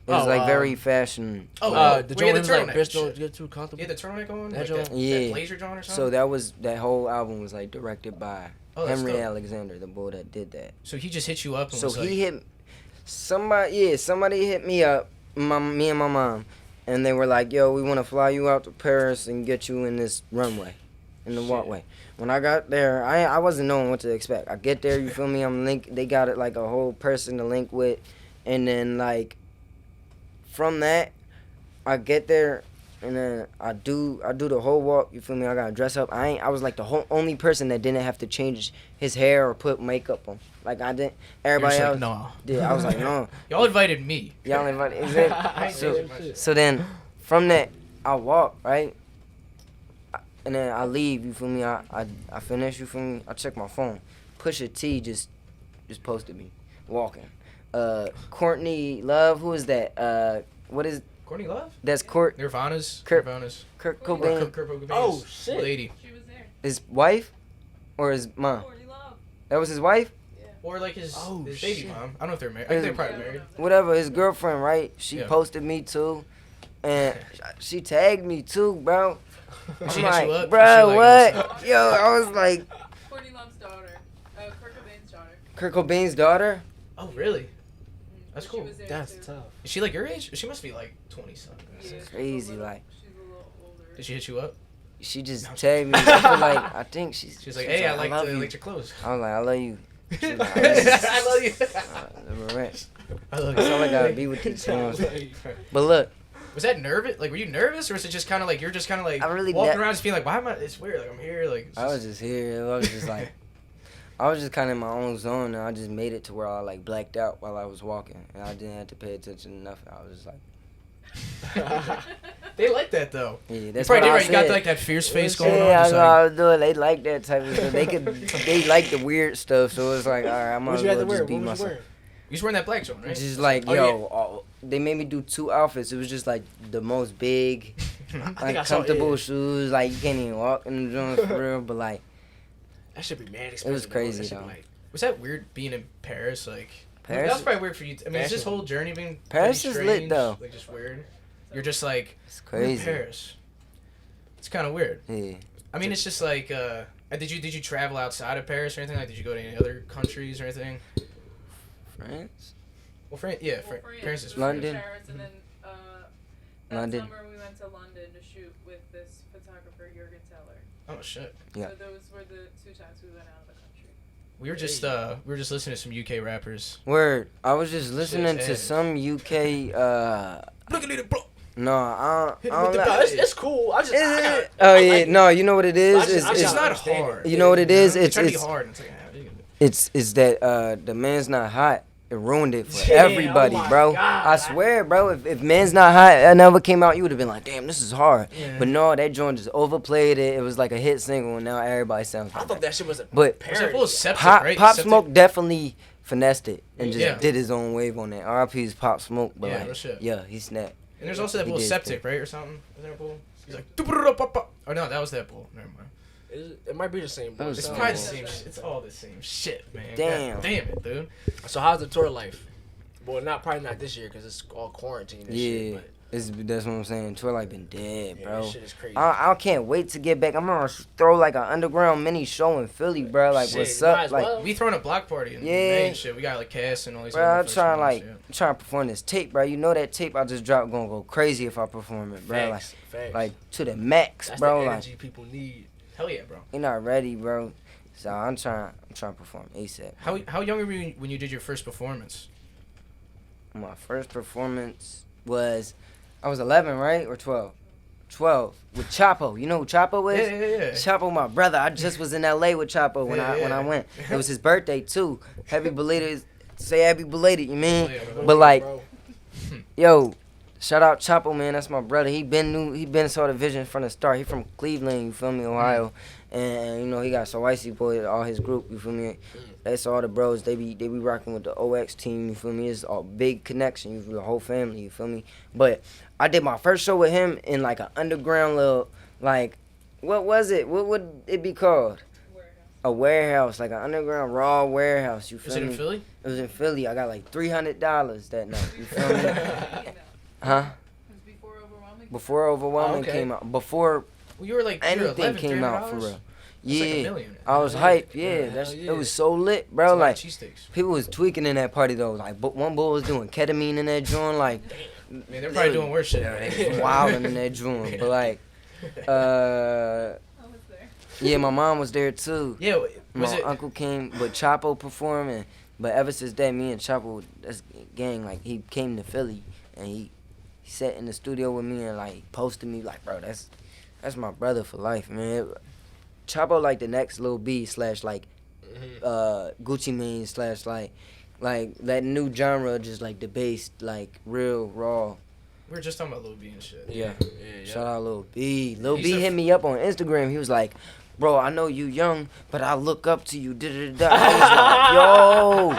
It was like very fashion. Oh, The where joint you had was the like turtleneck bitch don't shit. get too comfortable. Yeah, the turtleneck on. That Like joint? that Yeah. blazer John or So something. that whole album was like directed by That's Henry dope. Alexander, the boy that did that. So he just hit you up. And So was he like, hit somebody hit me up, me and my mom, and they were like, "Yo, we want to fly you out to Paris and get you in this runway, in the walkway." When I got there, I wasn't knowing what to expect. I get there, you feel me? They got it like a whole person to link with, and then like from that, I get there, And then I do the whole walk. You feel me? I gotta dress up. I was like the only person that didn't have to change his hair or put makeup on. Like I didn't. Everybody You're else. just like, no. did. I was like, no. Y'all invited me. Y'all invited. So then, from that, I walk right, and then I leave. You feel me? I finish. You feel me? I check my phone. Pusha T just posted me walking. Courtney Love. Who is that? What is? Courtney Love? That's Nirvana's. Kurt Cobain's Cobain. Kurt Oh shit. lady. She was there. His wife, or his mom? Courtney Love. That was his wife. Or like his baby shit. mom. I don't know if they're married. I think they're probably married. Whatever. His girlfriend, right? She Yeah. posted me too, and she tagged me too, bro. I'm She hit like, you up? bro, She what? Yo, I was like, Courtney Love's daughter. Kurt Cobain's daughter. Kurt Cobain's daughter. Oh, really? That's But cool. She was there That's too. tough. Is she like your age? She must be like 20 something. Yeah, she's Crazy, a little, like. She's a little older. Did she hit you up? She just No. tagged me. I feel like I think she's. She was like, hey, I like love you. your clothes. I was like, I love you. She was like, I love you. Right. I love That's all I you. gotta be with these songs. But look, Was that nervous? Like, were you nervous, or is it just kind of like you're just kind of like I really walking ne- around, just being like, why am I? It's weird. Like I'm here. Like it's I was just here. I was just like, I was just kind of in my own zone, and I just made it to where I like blacked out while I was walking, and I didn't have to pay attention to nothing. I was just like, they like that though. yeah, You that's probably what did I right. You got said. like that fierce face going Yeah, on. that's Just what I like, was doing. They like that type of stuff. They like the weird stuff. So it's like, all right, I might What as you had well to wear? just be What was you myself. wearing? you was wearing that black zone, right? Just like, Oh, yo, they made me do 2 outfits. It was just like the most big, I like saw comfortable it. shoes. Like you can't even walk in the joints for real. But like, That should be mad expensive. crazy, That should be though. like- Was that weird being in Paris? Like Paris? that was probably weird for you. I mean, is this Fashion. whole journey being Paris pretty is lit, strange? though. Like just weird. You're just like it's I'm in crazy. Paris. It's kind of weird. Yeah. I mean, it's just like, did you travel outside of Paris or anything? Like, did you go to any other countries or anything? France. Well, France, yeah, Well, France is London. Paris, and then that London. summer we went to London to shoot with this photographer Jürgen Teller. Oh shit. Yeah. So those were the 2 times we went out of the country. We were just listening to some UK rappers. Word. I was just listening Shit's to ass. some UK. Look at it, bro. No, I Hit don't. him with the know. belt. It's cool. I just. Is I got it? Oh I yeah. like it. No, you know what it is. I just- It's, I It's just- not understand hard. You know what it is? They It's- try to be it's- hard. And it's like, ah, you can- it's that the man's not hot. It ruined it for Yeah, everybody, oh my bro. God. I swear, bro. If man's not hot, that never came out, you would have been like, damn, this is hard. Yeah. But no, that joint just overplayed it. It was like a hit single, and now everybody sounds I like thought that shit was a But Was that parody. full of septic, Pop, right? Pop Septic? Smoke definitely finessed it and just Yeah. did his own wave on that. R.I.P. is Pop Smoke, but Yeah, like, real shit. yeah, he snapped. And there's also that He bull did septic, right, or something? Is there a bull? He's like, "Doo-ba-da-da-pa-pa." Oh no, that was that bull. Never mind. It might be the same. That was It's Oh. probably the same. It's all the same shit, man. Damn. God damn it, dude. So how's the tour life? Well, probably not this year because it's all quarantine and shit. Yeah, that's what I'm saying. Tour like been dead, But, yeah, bro. this shit is crazy. I can't wait to get back. I'm gonna throw like an underground mini show in Philly, bro. Like, Shit, what's might up? as Like, well. We throwing a block party in Yeah. May and shit. We got like Cass and all these. bro, other I'm folks trying and like shit. I'm trying to perform this tape, bro. You know that tape I just dropped gonna go crazy if I perform it, bro. Facts, facts. Like to the max, That's bro. the Like energy people need. Hell yeah, bro. you're not ready, bro. So I'm trying to perform ASAP. How young were you when you did your first performance? My first performance was I was 11, right, or 12? 12 with Chapo. You know who Chapo is? Yeah. Chapo, my brother. I just was in LA with Chapo when Yeah, I yeah. went. It was his birthday too. Happy belated. Say happy belated. You mean? Belated, bro. But like, Bro. yo, shout out Chapo, man. That's my brother. He been saw the vision from the start. He from Cleveland. You feel me, Ohio, and you know he got so icy boy, all his group. You feel me? That's all the bros. They be rocking with the OX team. You feel me? It's a big connection. You feel the whole family. You feel me? But I did my first show with him in like an underground little like, what was it? What would it be called? Warehouse. A warehouse, like an underground raw warehouse. You feel Was it me? in Philly? It was in Philly. I got like $300 that night. You feel me? Huh? It was before Overwhelming. Before Overwhelming okay. came out. Before Well, you were like anything came out for real. Like Yeah. $1 million. I was hyped. Yeah, hell yeah. it was so lit, bro. Like cheesesteaks. people was tweaking in that party though. Like one bull was doing ketamine in that joint. Like Man, they're probably doing worse shit. they was wilding in that joint. But like, I was there. yeah, my mom was there too. Yeah, was My it? uncle came, but Chapo performing. But ever since that, me and Chapo, that's gang. Like he came to Philly and he he sat in the studio with me and like posted me like, bro, that's my brother for life, man. Chapo like the next Lil B / like Gucci Mane / like that new genre, just like the bass, like real raw. We were just talking about Lil B and shit. Yeah. Yeah. Shout out Lil B. Lil He's B a- hit me up on Instagram. He was like, bro, I know you young, but I look up to you. I was like, yo.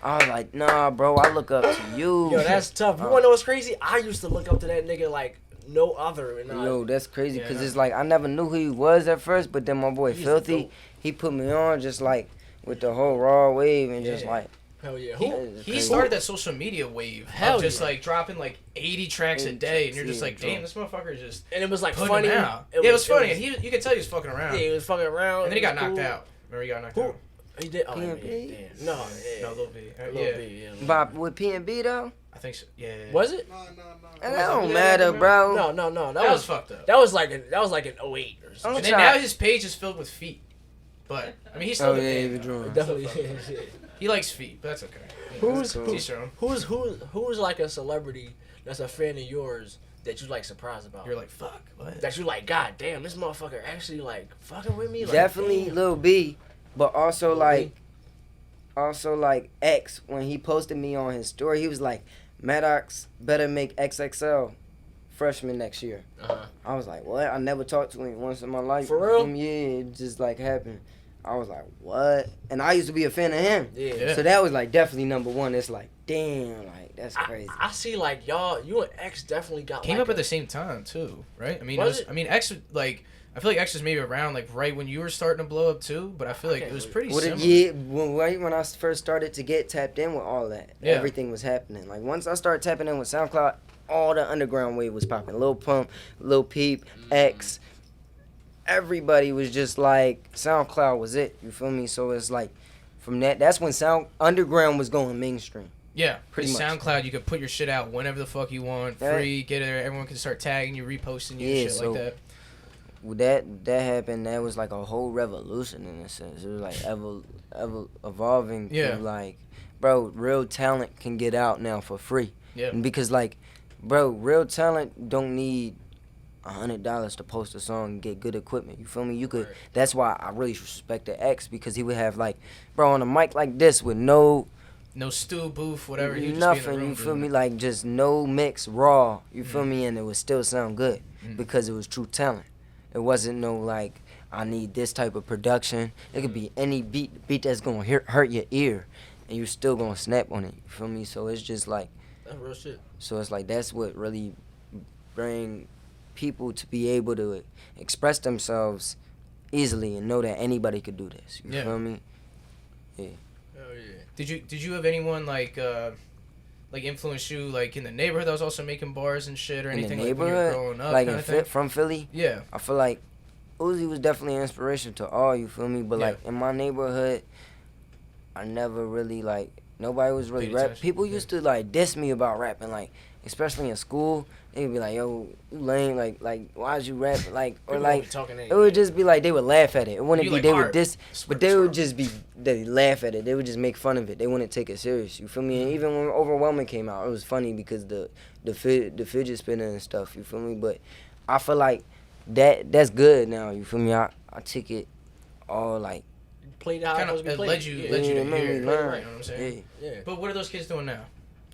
I was like, nah, bro, I look up to you. Yo, that's tough. You wanna know what's crazy? I used to look up to that nigga like no other. And Yo, that's crazy, because Yeah. it's like I never knew who he was at first, but then my boy He's Filthy, dope. he put me on just like with the whole raw wave and just Yeah. like, hell yeah. He started that social media wave. Hell Of just yeah. like dropping like 80 tracks a 80 day, and you're tracks, just like, yeah, damn, this motherfucker is just and it was like putting funny. them out. It was funny, and you could tell he was fucking around. Yeah, he was fucking around. And then he got was knocked cool. out. Remember he got knocked Who? out? He did. Oh, PNB? yeah, damn. No, yeah. No, Lil B. Lil Yeah, B, yeah. Bob with P&B though? I think so. Yeah. Was it? And that don't matter, bro. No. That was fucked up. That was like an 08 or something. I'm And then trying- now his page is filled with feet. But I mean, he's still Oh the yeah, man, he was though. drawing. Definitely. He likes feet, but that's okay. Who's cool. Teach their own. who's like a celebrity that's a fan of yours that you like surprised about? You're like, fuck, what? that you like, god damn, this motherfucker actually like fucking with me. Like, Definitely damn. Lil B, but also Lil like, B. X, when he posted me on his story, he was like, Maddox better make XXL freshman next year. Uh-huh. I was like, what? I never talked to him once in my life. For real? Yeah, it just like happened. I was like, what? And I used to be a fan of him. Yeah. So that was like definitely number one. It's like, damn, like that's crazy. I see like y'all, you and X definitely got Came like up at a- the same time too, right? I mean, Was it? I mean, X like I feel like X was maybe around like right when you were starting to blow up too, but I feel like it was pretty similar. Yeah, when I first started to get tapped in with all that, Yeah. everything was happening. Like once I started tapping in with SoundCloud, all the underground wave was popping. Lil Pump, Lil Peep, X, everybody was just like SoundCloud was it. You feel me? So it's like from that's when underground was going mainstream. Yeah, Pretty pretty much. SoundCloud, you could put your shit out whenever the fuck you want, Yeah. free, get it there. Everyone can start tagging you, reposting you, Yeah, and shit so- like that. When that happened, that was like a whole revolution in a sense. It was like evolving. Yeah. To like, bro, real talent can get out now for free. Yeah. And because like, bro, real talent don't need $100 to post a song and get good equipment. You feel me? You could. Right. That's why I really respected X, because he would have like, bro, on a mic like this with no No stew booth, whatever. You just be in nothing. the room You feel doing me? it. Like just no mix, raw. You feel me? And it would still sound good Mm. because it was true talent. It wasn't no like I need this type of production. It could be any beat that's gonna hurt your ear, and you're still gonna snap on it. You feel me? So it's just like, That's real shit. so it's like that's what really bring people to be able to express themselves easily and know that anybody could do this. You Yeah. feel me? Hell yeah. Did you have anyone like influence you like in the neighborhood that was also making bars and shit or In the anything like when you were neighborhood, growing up? like kinda in thing? from Philly. Yeah. I feel like Uzi was definitely an inspiration to all, you feel me? But Yeah. like in my neighborhood, I never really like nobody was really Paid rap. attention, People yeah. used to like diss me about rapping, like especially in school. They'd be like, "Yo, you lame, like why'd you rap?" Like or People like be talking it would just be like they would laugh at it. It wouldn't You be like they art. would diss, but they would just be they laugh at it. They would just make fun of it. They wouldn't take it serious. You feel me? And even when Overwhelming came out, it was funny because the fidget spinner and stuff. You feel me? But I feel like that's good now. You feel me? I take it all like played how Kind it of was to be led played. you Yeah. to it made hear me it. learn. Right, you know what I'm saying? Yeah. Yeah. But what are those kids doing now?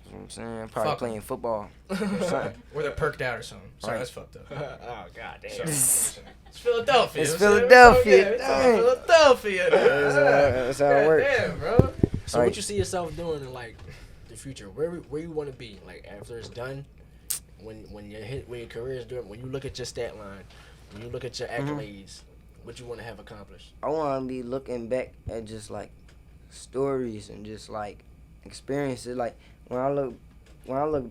You know what I'm saying? Probably Fuck 'em. playing football or something. Or they're perked out or something. Sorry, Right. that's fucked up. Oh god damn. Sorry. It's Philadelphia. It's you know what I'm saying? Philadelphia, Yeah, it's dang. Philadelphia. That's how it God works. Damn, bro. So Right. what you see yourself doing in like the future? Where you want to be? Like after it's done, when your career is done, when you look at your stat line, when you look at your accolades, what you want to have accomplished? I want to be looking back at just like stories and just like experiences. Like when I look,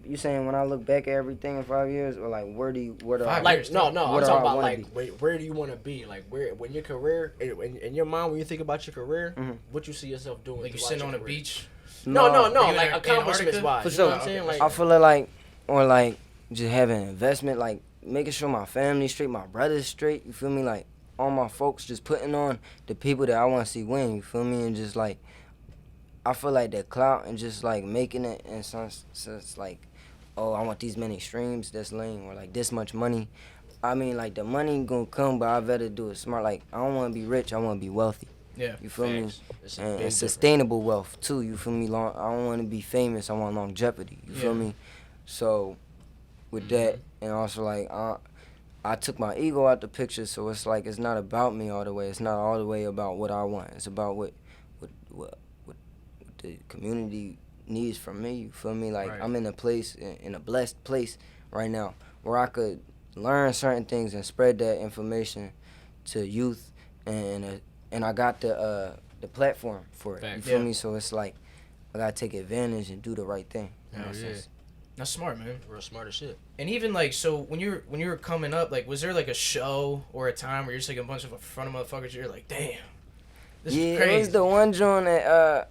you saying when I look back at everything in 5 years, or like where do I? 5 Like years, no, too. I'm What do talking I about wanna like where do you want to be? Like where when your career in your mind when you think about your career, Mhm. what you see yourself doing? Like you throughout sitting your on a career? beach. No, Are you like in accomplishments Antarctica? wise. For You know sure. what I'm saying? Like, I feel like or like just having investment, like making sure my family straight, my brothers straight. You feel me? Like all my folks, just putting on the people that I want to see win. You feel me? And just like I feel like that clout and just like making it and since like oh, I want these many streams, that's lame, or like this much money. I mean, like the money gonna come, but I better do it smart. Like I don't want to be rich, I want to be wealthy. Yeah. You feel me? It's a And big sustainable wealth too. You feel me? I don't want to be famous. I want longevity. You feel me? So with that, and also like I took my ego out the picture, so it's like it's not about me all the way. It's not all the way about what I want. It's about what the community needs from me. You feel me? Like I'm in a place, in a blessed place right now, where I could learn certain things and spread that information to youth, and I got the platform for it. You feel me? So it's like I gotta take advantage and do the right thing. That's smart, man. Real smart as shit. And even like, so when you were coming up, like, was there like a show or a time where you're just like a bunch of front of motherfuckers? You're like, damn, this is crazy. It was the one joint that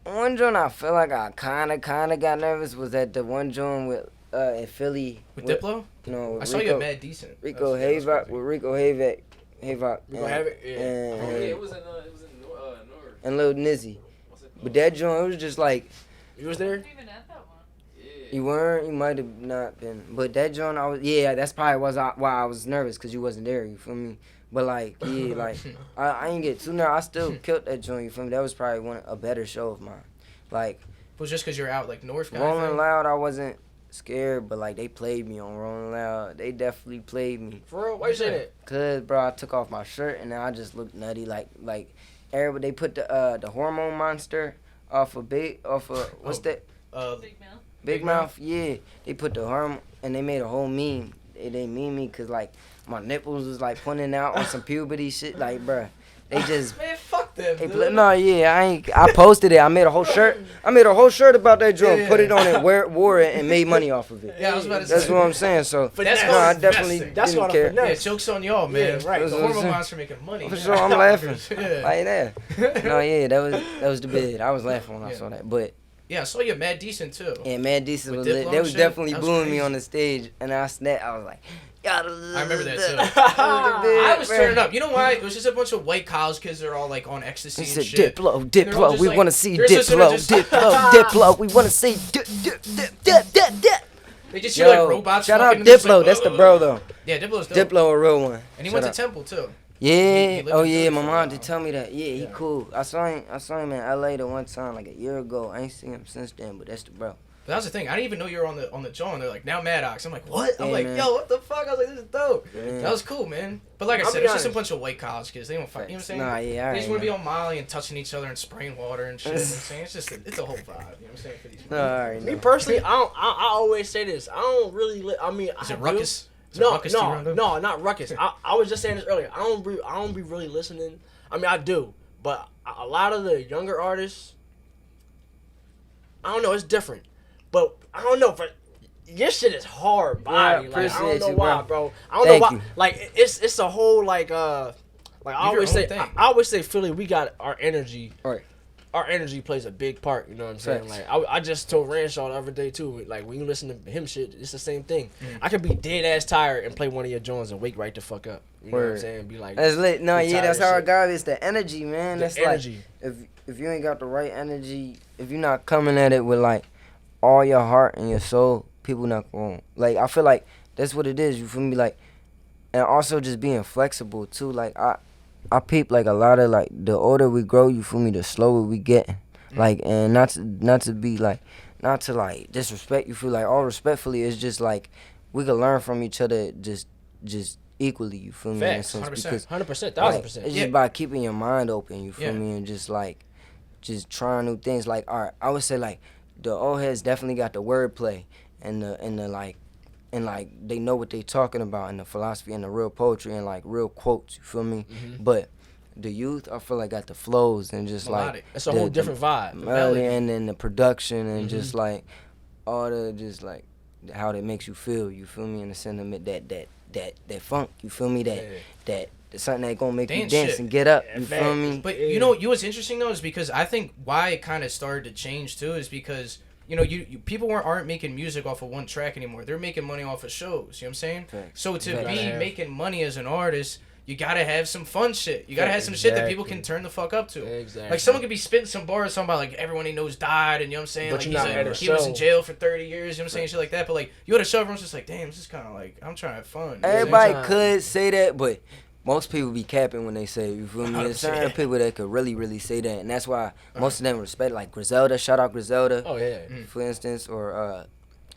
I feel like I kind of got nervous was at the one joint with in Philly with Diplo. No, I saw you at Mad Decent. Rico Havok with Rico Havok. Rico Havok, yeah. It was in North. And Lil Nizzy. But that joint, it was just like. You was there? Even at that one. You weren't. You might have not been. But that joint, I was. Yeah, that's probably why I was nervous, because you wasn't there. You feel me? But like, yeah, like I ain't get too nervous. I still killed that joint. You feel me? That was probably a better show of mine. Like. It was just because you're out like north. Kind Rolling of thing? Loud, I wasn't scared, but like they played me on Rolling Loud. They definitely played me. For real? Why you say that? Cause bro, I took off my shirt and then I just looked nutty. Like everybody, they put the hormone monster off of what's that? Big Mouth. Big Mouth. Yeah, they put the hormone and they made a whole meme. They meme me cause like my nipples was like pointing out on some puberty shit. Like bruh, they just. Man, fuck them. I posted it. I made a whole shirt. About that joint. Put it on and wore it and made money off of it. Yeah, I was about to say. That's what I'm saying. So I definitely didn't care. Yeah, joke's on y'all, man. Yeah, right. The hormone monster making money. For sure, I'm laughing. Yeah. Like that. No, yeah, that was the bid. I was laughing when I saw that. But yeah, I saw you at Mad Decent too. yeah, Mad Decent was With lit. Diplo They and was shit? definitely That was booing me crazy. on the stage, and I snapped. I was like, I remember that too. I I was turning up. You know why? It was just a bunch of white college kids that are all like on ecstasy He and said, shit. Diplo, And they're all just we like- want to see they're just Diplo, just- Diplo, we want to see Dip. They just hear like robots. Shout out fucking and it's Diplo, like, that's the bro though. Yeah, Diplo's dope. Diplo a real one. And he Shout went out. to Temple too. Yeah. lived Oh in yeah, Philly my for a mom while. did tell me that. Yeah, he cool. I saw him in LA the one time like a year ago. I ain't seen him since then, but that's the bro. But that was the thing. I didn't even know you were on the John. They're like, now Maddox. I'm like, what? I'm Yeah, like, man. yo, what the fuck? I was like, this is dope. Yeah. That was cool, man. But like I I'll said, be it's just a honest. bunch of white college kids. They don't fuck. You know what I'm saying? Nah, yeah, They just alright. want to be on Molly and touching each other and spraying water and shit. You know what I'm saying? It's a whole vibe. You know what I'm saying? For these No, alright. Me personally, I always say this. I don't really. Is it Ruckus? Is it No, Ruckus T-Rondo? no, not Ruckus. I was just saying this earlier. I don't be really listening. I mean, I do, but a lot of the younger artists, I don't know. It's different, but I don't know. But your shit is hard body. Like, I don't appreciate know you, why, bro. bro. I don't Thank know why. you. Like it's a whole like I your always own say. thing. I always say Philly. We got our energy. Right. Our energy plays a big part, you know what I'm saying? Facts. Like, I just told Ranshaw the other day, too, like, when you listen to him shit, it's the same thing. I could be dead-ass tired and play one of your joints and wake right the fuck up. You know what I'm Word. saying? Be like, That's lit. No, be yeah, tired that's of how I shit. got it. It's the energy, man. The That's energy. like if you ain't got the right energy, if you're not coming at it with like all your heart and your soul, people not going. Like I feel like that's what it is. You feel me? Like, and also just being flexible too. Like I peep like a lot of like the older we grow, you feel me, the slower we get. Like, and not to be like, not to like disrespect you, feel like all respectfully, it's just like we can learn from each other just equally, you feel me? In a Facts, sense, 100%. because 100%, like, 1000%. it's Yeah. just by keeping your mind open, you feel Yeah. me, and just trying new things. Like, all right, I would say like the old heads definitely got the wordplay and the like, and like they know what they talking about and the philosophy and the real poetry and like real quotes, you feel me? But the youth, I feel like got the flows and just Melodic. like It's a whole different vibe. melody and then the production and just like all the just like how that makes you feel, you feel me, and the sentiment that funk, you feel me, that something that gonna make you Dance dance shit. and get up, you facts. feel me? But you know what's interesting though is because I think why it kind of started to change too is because you know you people aren't making music off of one track anymore. They're making money off of shows. You know what I'm saying? Facts. So to Facts. be Yeah. making money as an artist, you gotta have some fun shit. You gotta have some shit that people can turn the fuck up to. Exactly. Like someone could be spitting some bars talking about like everyone he knows died, and you know what I'm saying. But Like you're not at a he was in show. jail for 30 years. You know what I'm saying, shit like that. But like you at a show, everyone's just like, damn, this is kind of like I'm trying to have fun. You know what I'm saying? Everybody could say that, but most people be capping when they say it, you feel me? There's certain 100%. people that could really say that, and that's why most of them respect, like Griselda. Shout out Griselda, Oh yeah. for instance, or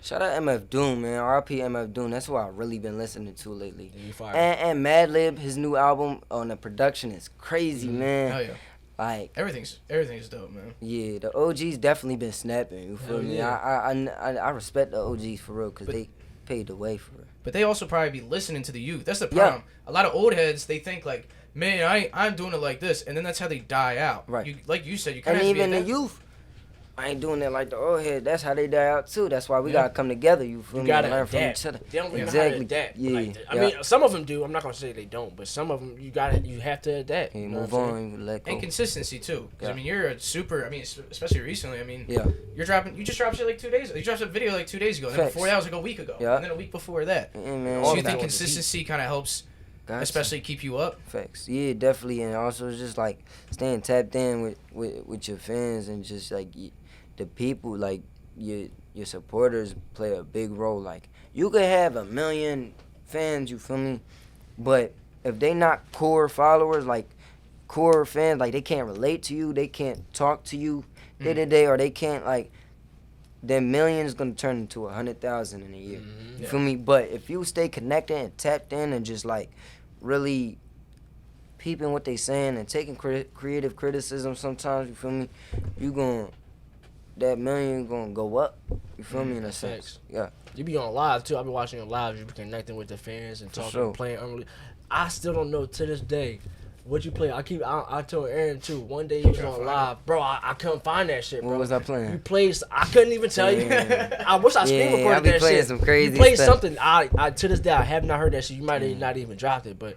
shout out MF Doom, man. RP MF Doom. That's what I've really been listening to lately. You fired. And Madlib, his new album on the production is crazy, man. Hell yeah. Like, Everything's dope, man. yeah, the OGs definitely been snapping. You feel Hell me? yeah. I respect the OGs for real, cause But- they paved the way for it. But they also probably be listening to the youth. That's the Yeah. problem. A lot of old heads, they think like, man, I'm doing it like this, and then that's how they die out. Right. You, like you said, you kind And of even the youth, I ain't doing that like the old head. That's how they die out too. That's why we gotta come together. You feel You me? gotta And learn from adapt. each other. They don't really Exactly. know how to adapt. Yeah. Like, I yeah. mean, some of them do. I'm not gonna say they don't, but some of them you have to adapt. Yeah, You know move what I'm saying? on, you let go. And consistency too, because Yeah. I mean you're a super. I mean especially recently. I mean Yeah. you just dropped shit like 2 days. You dropped a video like 2 days ago, and then Facts. before that was like a week ago, Yeah. and then a week before that. Yeah, man. So All you of that think was consistency kind of helps, Gotcha. especially keep you up? Facts. Yeah, definitely. And also it's just like staying tapped in with your fans and just like the people, like your supporters play a big role. Like you could have 1 million fans, you feel me? But if they not core followers, like core fans, like they can't relate to you, they can't talk to you day to day, or they can't like, then millions gonna turn into 100,000 in a year. You feel me? But if you stay connected and tapped in and just like really peeping what they saying and taking creative criticism sometimes, you feel me? That million gonna go up. You feel me? In a sense. Facts. Yeah. You be on live too. I be watching your live. You be connecting with the fans and talking, sure. playing. I still don't know to this day what you play. I told Aaron too. One day you was on live, bro. I couldn't find that shit, bro. What was I You playing? played. I couldn't even tell you. Yeah. I wish I screen Yeah, recorded I be that playing shit. some crazy You played stuff. something. I to this day I have not heard that shit. You might have not even dropped it, but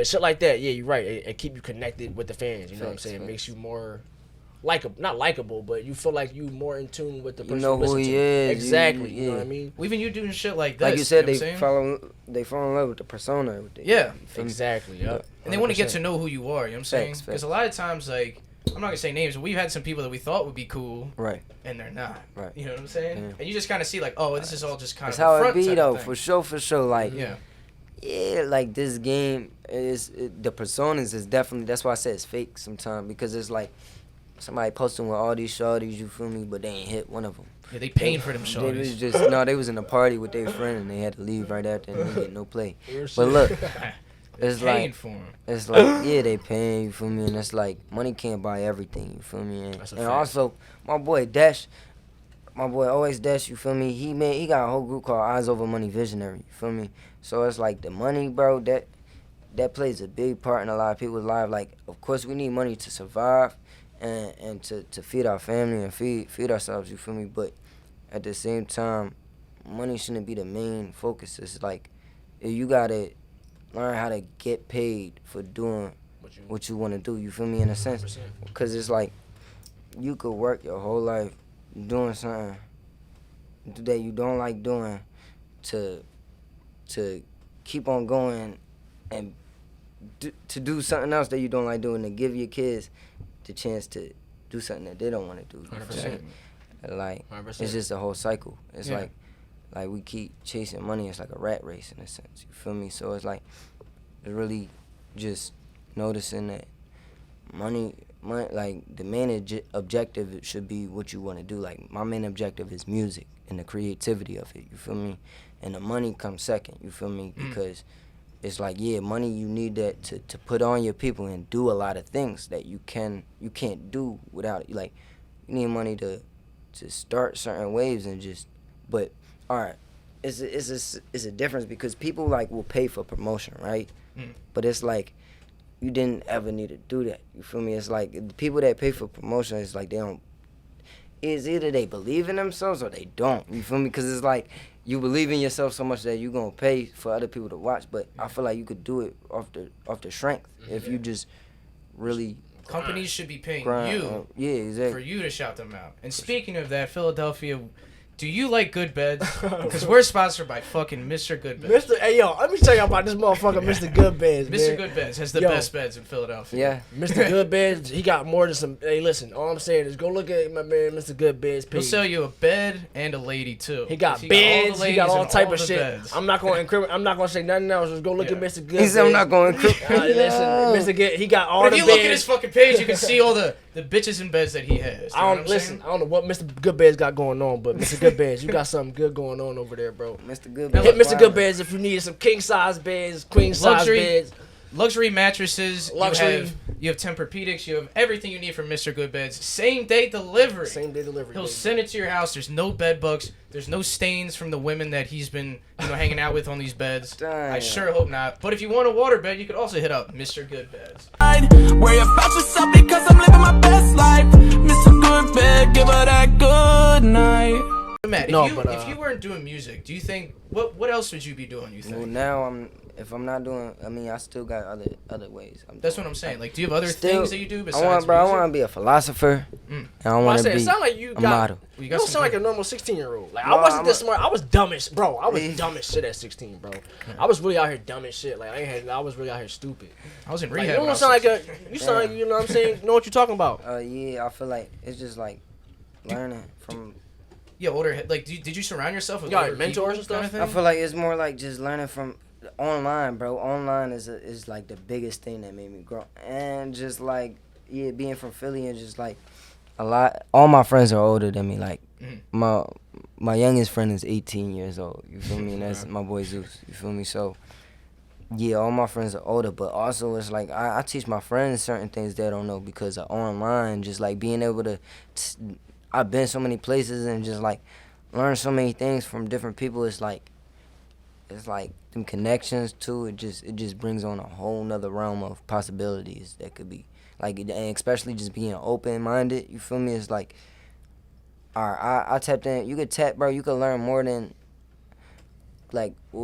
shit like that. Yeah, you're right. It keep you connected with the fans. You know what I'm Facts, saying? It facts. makes you more likable, not likable, but you feel like you more in tune with the person. know you listen who he to. is, Exactly. You know yeah. what I mean? Well, even you doing shit like this. Like you said, know what I'm saying? they fall in love with the persona. With the, Yeah. you feel me? Exactly. Yep. And they want to get 100%. to know who you are. You know what I'm saying? Facts, Because facts. a lot of times, like, I'm not gonna say names, but we've had some people that we thought would be cool, Right. and they're not. Right. You know what I'm saying? Yeah. And you just kind of see like, oh, this is all just kind That's of how a it front be type though, of thing. for sure. Like, Yeah. yeah, like this game the personas is definitely, that's why I said it's fake sometimes, because it's like somebody posting with all these shorties, you feel me, but they ain't hit one of them. Yeah, they paying for them They was shorties. just they was in a party with their friend and they had to leave right after and they get no play. But look, it's Paying like for them. it's like yeah, they paying, you feel me, and it's like money can't buy everything, you feel me, That's a and fact. also my boy Dash, my boy always Dash, you feel me, he got a whole group called Eyes Over Money Visionary, you feel me, so it's like the money, bro, that plays a big part in a lot of people's lives. Like, of course we need money to survive and to feed our family and feed ourselves, you feel me, but at the same time money shouldn't be the main focus. It's like you gotta learn how to get paid for doing what you want to do, you feel me, in a sense, 100%. because it's like you could work your whole life doing something that you don't like doing to keep on going and to do something else that you don't like doing, to give your kids the chance to do something that they don't want to do, you feel me? 100%. Like 100%. it's just a whole cycle. It's Yeah. like we keep chasing money. It's like a rat race in a sense, you feel me? So it's like it's really just noticing that money, like the main objective should be what you want to do. Like my main objective is music and the creativity of it, you feel me, and the money comes second, you feel me, because it's like, yeah, money, you need that to put on your people and do a lot of things that you can't do without it. Like you need money to start certain waves and just, but all right, it's a difference, because people like will pay for promotion, right? But it's like you didn't ever need to do that, you feel me? It's like the people that pay for promotion, it's like they don't, it's either they believe in themselves or they don't, you feel me? Because it's like you believe in yourself so much that you're gonna pay for other people to watch, but I feel like you could do it off the strength if you just really Companies should be paying grind. you Yeah, exactly. for you to shout them out. And speaking of that, Philadelphia Do you like good beds? Because we're sponsored by fucking Mr. Good Beds. Hey, yo, let me tell you about this motherfucker, Mr. Good Beds, man. Mr. Good Beds has the best beds in Philadelphia. Yeah. Mr. Good Beds, he got more than some. Hey, listen, all I'm saying is go look at my man, Mr. Good Beds page. He'll sell you a bed and a lady too. He got He beds, he got all type of the shit. beds. I'm not going to say nothing else. Just go look at Mr. Good He said I'm not Beds. going to. Listen, Mr. Good, he got all But the if you beds. look at his fucking page, you can see all the bitches in beds that he has. You know what I'm saying? I don't know what Mr. Good Beds got going on, but Mr. Good Beds, you got something good going on over there, bro. Mr. Good Hit Beds. Mr. Good Beds if you need some king size beds, queen size Luxury. beds. Luxury mattresses. Luxury. You have Tempur-Pedics. You have everything you need from Mr. Good Beds. Same day delivery. Same day delivery. He'll baby. send it to your house. There's no bed bugs. There's no stains from the women that he's been, hanging out with on these beds. I Damn. sure hope not. But if you want a water bed, you could also hit up Mr. Good Beds. Worry about yourself because I'm living my best life. Mr. Good Bed, give her that good night. Matt, No, if you weren't doing music, do you think what else would you be doing? You think? Well, now if I'm not doing, I still got other ways. That's what I'm saying. Like, do you have other Still, things that you do besides I music? want to be a philosopher. And I want to It be sound like you a got. model. Well, You don't sound like a normal 16-year-old. Like No, I wasn't I'm this smart. I was dumb as bro. I was Yeah. dumb as shit at 16, bro. I was really out here dumb as shit. Like I was really out here stupid. I was in Like, rehab. you when I don't was sound like 16. you sound like you know what I'm saying. Know what you're talking about? Yeah, I feel like it's just like learning from. Yeah, did you surround yourself with You got older mentors people and stuff? kind of thing? I feel like it's more like just learning from online, bro. Online is like the biggest thing that made me grow, and just like being from Philly and just like all my friends are older than me. Like my youngest friend is 18 years old. You feel me? And that's my boy Zeus. You feel me? So yeah, all my friends are older, but also it's like I teach my friends certain things they don't know because of online. Just like being able to, I've been so many places and just like learn so many things from different people. It's like them connections too. It just brings on a whole nother realm of possibilities that could be like, and especially just being open minded. You feel me? It's like, all right, I tapped in. You could tap, bro. You could learn more than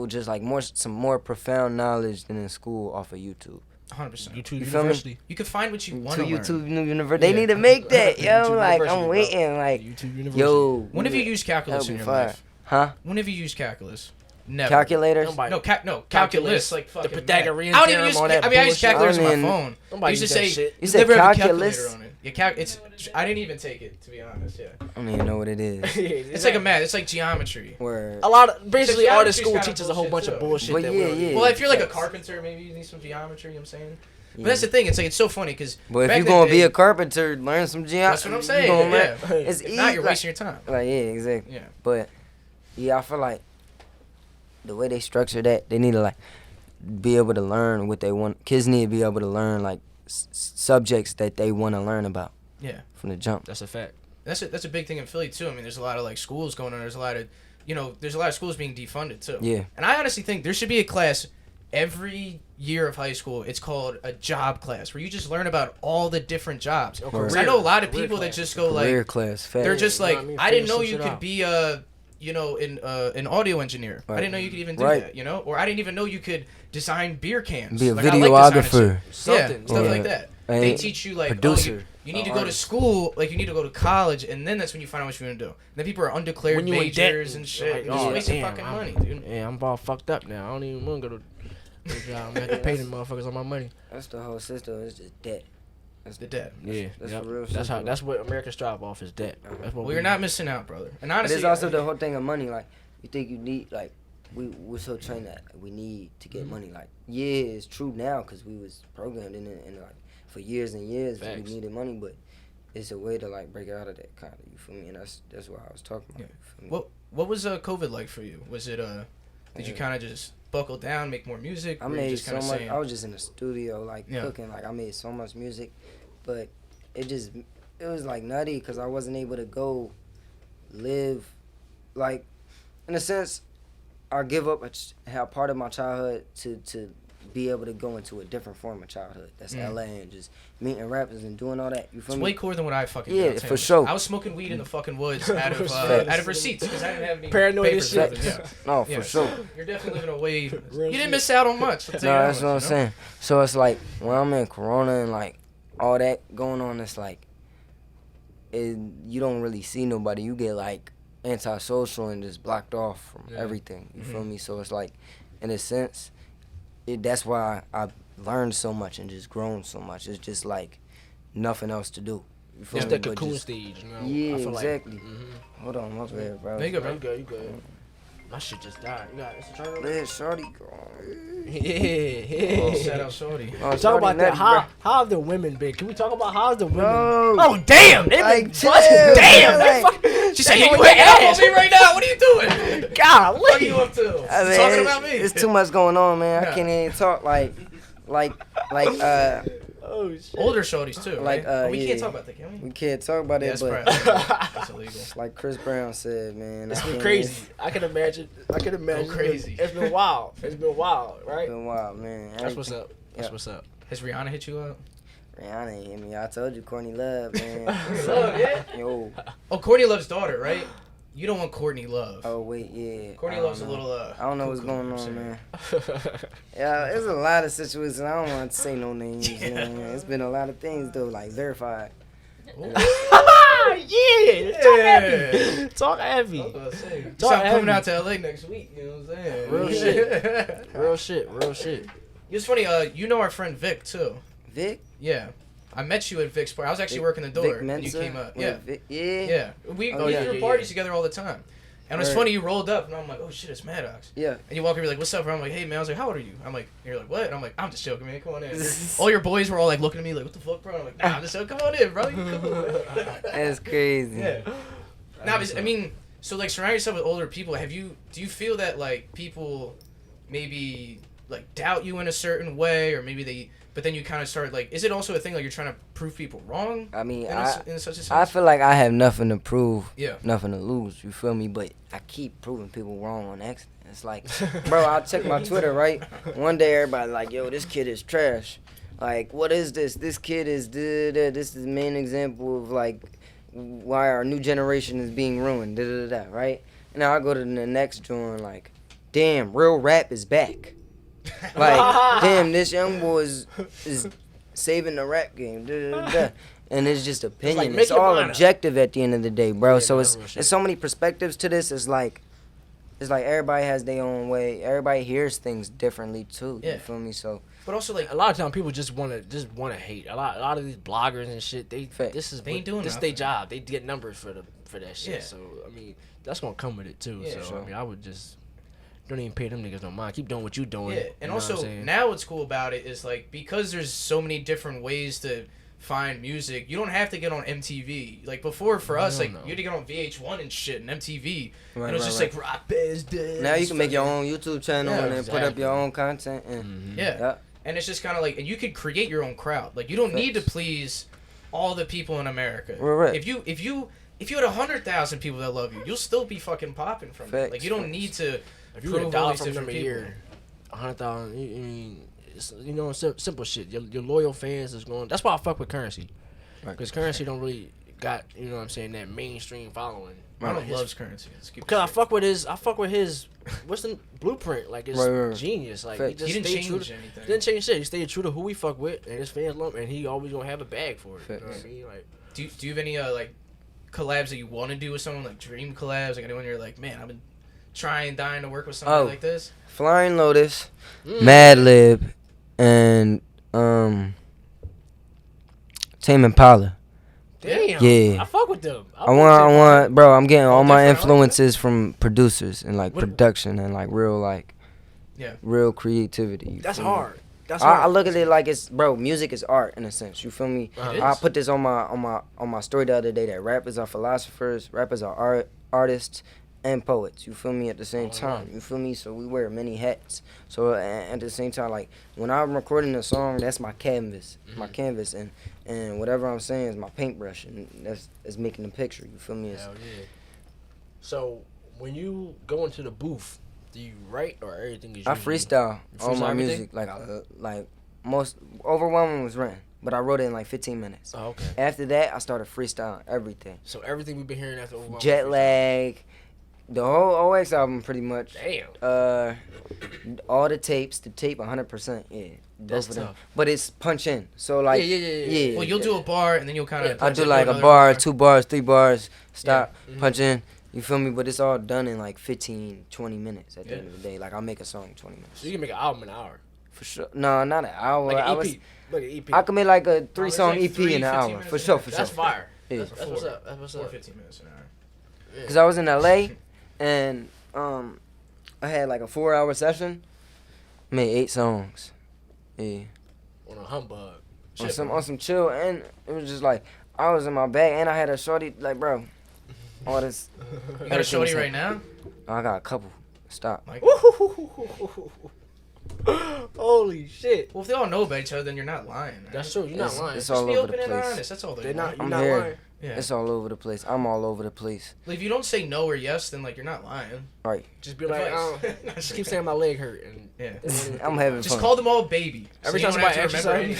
just like some more profound knowledge than in school off of YouTube. 100%. YouTube You feel me? University. You can find what you want To to learn. YouTube University. They need to make that, yo. YouTube Like University, I'm bro. waiting. Like YouTube University. yo. When have you used calculus That'd in be your fire. life? Huh? When have you used calculus? Never. Calculators? Nobody- No, calculus. Like the fucking Pythagorean I don't theorem, even use. all that I use bullshit. calculators on I my mean, phone. Nobody I used to use that say shit. You said never have a calculus? calculator on it. Yeah, I didn't even take it, to be honest. Yeah, I don't even know what it is. it's like a math. It's like geometry. Where A lot of basically all the geometry's school kinda teaches a whole bunch bullshit, of too. bullshit. But that yeah, we don't yeah. need. Well, if you're like a Facts. carpenter, maybe you need some geometry. You know what I'm saying? Yeah. But that's the thing. It's so funny because. But if you're gonna be a carpenter, learn some geometry. That's what I'm saying. Yeah. It's If not, you're like, wasting your time. Like yeah, exactly. Yeah. But yeah, I feel like the way they structure that, they need to like be able to learn what they want. Kids need to be able to learn like subjects that they want to learn about Yeah. from the jump. That's a fact. That's a big thing in Philly too. I mean, there's a lot of like schools going on. There's a lot of, there's a lot of schools being defunded too. Yeah. And I honestly think there should be a class every year of high school. It's called a job class where you just learn about all the different jobs. Because I know a lot of Career people that class. just go Career like, class, fact. they're just You know like, what I mean? I didn't Figure know some you shit could out. be an audio engineer. I Right. didn't know you could even do Right. that. Or I didn't even know you could design beer cans. Be a Like, I like designing videographer. shit. Something. Yeah, stuff Or like that. a They teach you like, producer. you need to go to school, like you need to go to college, and then that's when you find out what you want to do. Then people are undeclared When you in debt, majors and shit. like, You're just oh, wasting damn, fucking I'm- money, dude. Yeah, I'm all fucked up now. I don't even want to go to the job. I'm gonna have to pay them motherfuckers on my money. That's the whole system. It's just debt. That's the debt. Yeah, That's yep. the real That's how. simple. That's what Americans strive off is debt. That's what Well, you're not missing out, brother. And But honestly, it's also the whole thing of money. Like you think you need like we're so trained that we need to get money. Like yeah, it's true now because we was programmed in it and like for years and years Facts. we needed money, but it's a way to like break out of that kind of. You feel me? And that's what I was talking about. Yeah. You feel me? what was COVID like for you? Was it did you kind of just buckle down, make more music? I or you made just so kinda much. saying- I was just in the studio like Yeah. cooking. Like I made so much music, but it was like nutty because I wasn't able to go live like in a sense. I give up how part of my childhood to be able to go into a different form of childhood. That's LA and just meeting rappers and doing all that. You feel It's me? way cooler than what I fucking Yeah, did. for sure. I was smoking weed in the fucking woods out of receipts because I didn't have any Paranoid papers. as or shit. nothing, yeah. No, Yeah, for sure. so you're definitely living a way. You Real didn't shit. miss out on much. I'll tell No, you that's that what I'm much, saying. So it's like when I'm in Corona and like all that going on, it's like you don't really see nobody. You get like antisocial and just blocked off from everything. You feel me? So it's like, in a sense, that's why I've learned so much and just grown so much. It's just like nothing else to do. You feel It's me? the cocoon stage, you know? Yeah, I feel exactly. Like, Hold on, my bad, bro. You good, You good. My shit just died. You got it's a turn. Let shorty go. Yeah. Shout out Shorty. Oh, Talk about that. nutty, How have the women been? Can we talk about how the women? bro. Oh damn! They Like, been chill, busting. Damn! like- She said, "You hanging up on me right now? What are you doing? God, What are you up to? I mean, Talking about me?" It's too much going on, man. Yeah. I can't even talk like Oh shit. Older Shorties too, Like, right? We yeah. can't talk about that, can we? we can't talk about Yeah, it, that's but right. That's illegal. like Chris Brown said, man, It's I been can't- crazy. I can imagine. crazy. It's been wild. It's been wild, It's right? been wild, man. That's what's up. That's Yeah. what's up. Has Rihanna hit you up? Rihanna ain't hit me. I told you, Courtney Love, man. Love, yeah. Yo. Oh, Courtney Love's daughter, right? You don't want Courtney Love. Oh wait, yeah. Courtney I don't Love's a know. little. I don't know what's cuckoo, going I'm on, saying. man. Yeah, there's a lot of situations. I don't want to say no names. You know what I mean? It's been a lot of things though, like verified. Yeah. Talk heavy. Talk heavy. So I'm coming out to LA next week. You know what I'm saying? Real shit. Real shit. Real shit. It's funny. You know our friend Vic too. Vic. Yeah. I met you at Vic's party. I was actually working the door Vic and you Mensa? came up. With Yeah. Vic, yeah. Yeah. We Oh, go yeah, to yeah, parties yeah. together all the time. And it was Right. funny, you rolled up and I'm like, oh shit, it's Maddox. Yeah. And you walk over, you're like, what's up, bro? I'm like, hey man, I was like, how old are you? I'm like, you're like, what? And I'm like, I'm just joking, man, come on in. All your boys were all like looking at me like, what the fuck, bro? And I'm like, nah, I'm just joking, come on in, bro. You cool. That's crazy. Yeah. Nah, but I mean, so like surround yourself with older people. Do you feel that like people maybe like doubt you in a certain way, or maybe but then you kind of start like, is it also a thing like you're trying to prove people wrong? I mean, in such a sense? I feel like I have nothing to prove, Yeah. nothing to lose. You feel me? But I keep proving people wrong on accident. It's like, bro, I'll check my Twitter, right? One day everybody like, yo, this kid is trash. Like, what is this? This kid is this is the main example of like why our new generation is being ruined. Right? And now I go to the next joint like, damn, real rap is back. Like, damn, this young boy is saving the rap game. And it's just opinion. make It's your all mind up. objective at the end of the day, bro. Yeah, So that's real it's shit. so many perspectives to this. It's like everybody has their own way. Everybody hears things differently too. Yeah. You feel me? So But also like, A lot of time people just wanna hate. A lot of these bloggers and shit. Fact. This is They ain't doing this their nothing. job. They get numbers for that shit. Yeah. So I mean that's gonna come with it too. Yeah, so sure. I mean I would just don't even pay them niggas no mind. Keep doing what you doing. yeah. You And know what I'm also saying? now what's cool about it is like, because there's so many different ways to find music, you don't have to get on MTV. Like before for us, Hell like no. you had to get on VH1 and shit and MTV. Right, and it was right, just right. like rock bands dead. now you can make your own YouTube channel Yeah, and then put up exactly. your own content. And Yeah. yeah. And it's just kind of like, and you could create your own crowd. Like you don't need to please all the people in America. Right. If you had 100,000 people that love you, you'll still be fucking popping from it. Facts, Like you don't facts. need to If you get a prove all dollar these from them different a people. year, 100,000. I mean, it's, you know, simple shit. Your loyal fans is going. That's why I fuck with Currency, Right. because Currency don't really got, you know what I'm saying, that mainstream following. Ronald His- loves Currency. Let's keep it Because I straight. fuck with his what's the blueprint? Like it's Right. genius. Like Facts. he He just didn't stayed true change to, anything. didn't change shit. He stayed true to who we fuck with and his fans love him, and he always gonna have a bag for it. You know what I Facts. mean? Like Do you have any like collabs that you want to do with someone, like dream collabs? Like anyone you're like, man, I've been dying to work with somebody Oh. like this. Flying Lotus, Madlib, and Tame Impala. damn. Yeah. I fuck with them. I want, bro. I'm getting all my different, huh? influences from producers and like What- production and like Yeah. real creativity. you That's feel me? hard. That's I hard. look at it like it's, bro. Music is art in a sense. You feel me? It I is. put this on my story the other day that rappers are philosophers, rappers are artists, and poets. You feel me? At the same time, you feel me? So we wear many hats. So at the same time, like when I'm recording a song, that's my canvas, and whatever I'm saying is my paintbrush, and that's making the picture. You feel me? It's, Hell yeah. So when you go into the booth, do you write or everything is? I usually- freestyle You all freestyle my everything? music. Like most overwhelming was written, but I wrote it in like 15 minutes. Oh, okay. After that, I started freestyling everything. So everything we've been hearing after Overwhelming Jet freestyle. Lag, the whole OX album pretty much. Damn. All the tapes, the tape 100%. Yeah, That's both of them. tough. But it's punch in. So like Yeah. Well, you'll do a bar and then you'll kind of. I do like a bar, 2 bars, 3 bars, stop, Yeah. Mhm. punch in, You feel me? But it's all done in like 15, 20 minutes at the end of the day. Like, I'll make a song in 20 minutes. So you can make an album in an hour. For sure. No, not an hour. Like an EP. Like an EP. I can make like a 3-song like EP in an hour. For sure, for sure. That's fire. Yeah. That's what's up. That's what's up. 15 minutes an hour. Because I was in LA and I had like a 4-hour session. Made 8 songs. Yeah. On a humbug. On some chill, and it was just like I was in my bag, and I had a shorty like, bro, all this. You got a shorty right now? I got a couple. Stop. Like, holy shit. well, if they all know about each other, then you're not lying. Right? That's true. You're not lying. It's Just all be over the open and place. honest. That's all They're they not. want. You're I'm not here. lying. Yeah. It's all over the place. I'm all over the place. Like, if you don't say no or yes, then like you're not lying. Right. Just be like, Advice. just keep saying my leg hurt. And Yeah. I'm having Just fun. call them all baby. every so time you don't somebody have to asks remember you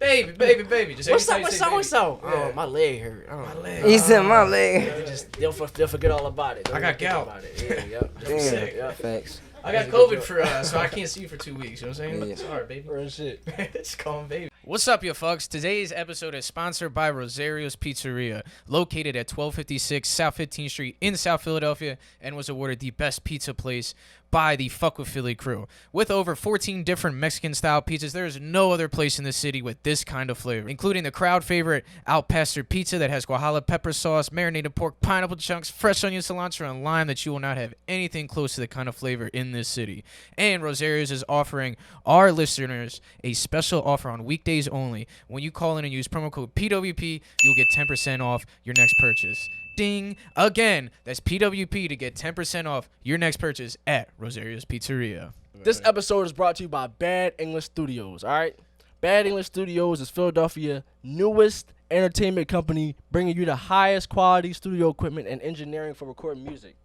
anything. Baby. Just what's every up? time you What's say up? baby. Oh, Yeah. my leg hurt. Oh. My leg. He said my leg. They'll forget all about it. Don't I got even think gout. about it. Yeah, yep. Damn. sick. Yeah. Facts. I got COVID for so I can't see you for 2 weeks. You know what I'm saying? Yeah. It's hard, baby. Real shit. Just call him baby. What's up, you fucks? Today's episode is sponsored by Rosario's Pizzeria, located at 1256 South 15th Street in South Philadelphia, and was awarded the best pizza place by the Phuck with Philly crew. With over 14 different Mexican-style pizzas, there is no other place in the city with this kind of flavor, including the crowd favorite Al Pastor pizza that has guajala pepper sauce, marinated pork, pineapple chunks, fresh onion, cilantro, and lime that you will not have anything close to the kind of flavor in this city. And Rosario's is offering our listeners a special offer on weekdays only. When you call in and use promo code PWP, you'll get 10% off your next purchase. Ding! Again, that's PWP to get 10% off your next purchase at Rosario's Pizzeria. This episode is brought to you by Bad English Studios, all right? Bad English Studios is Philadelphia's newest entertainment company, bringing you the highest quality studio equipment and engineering for recording music.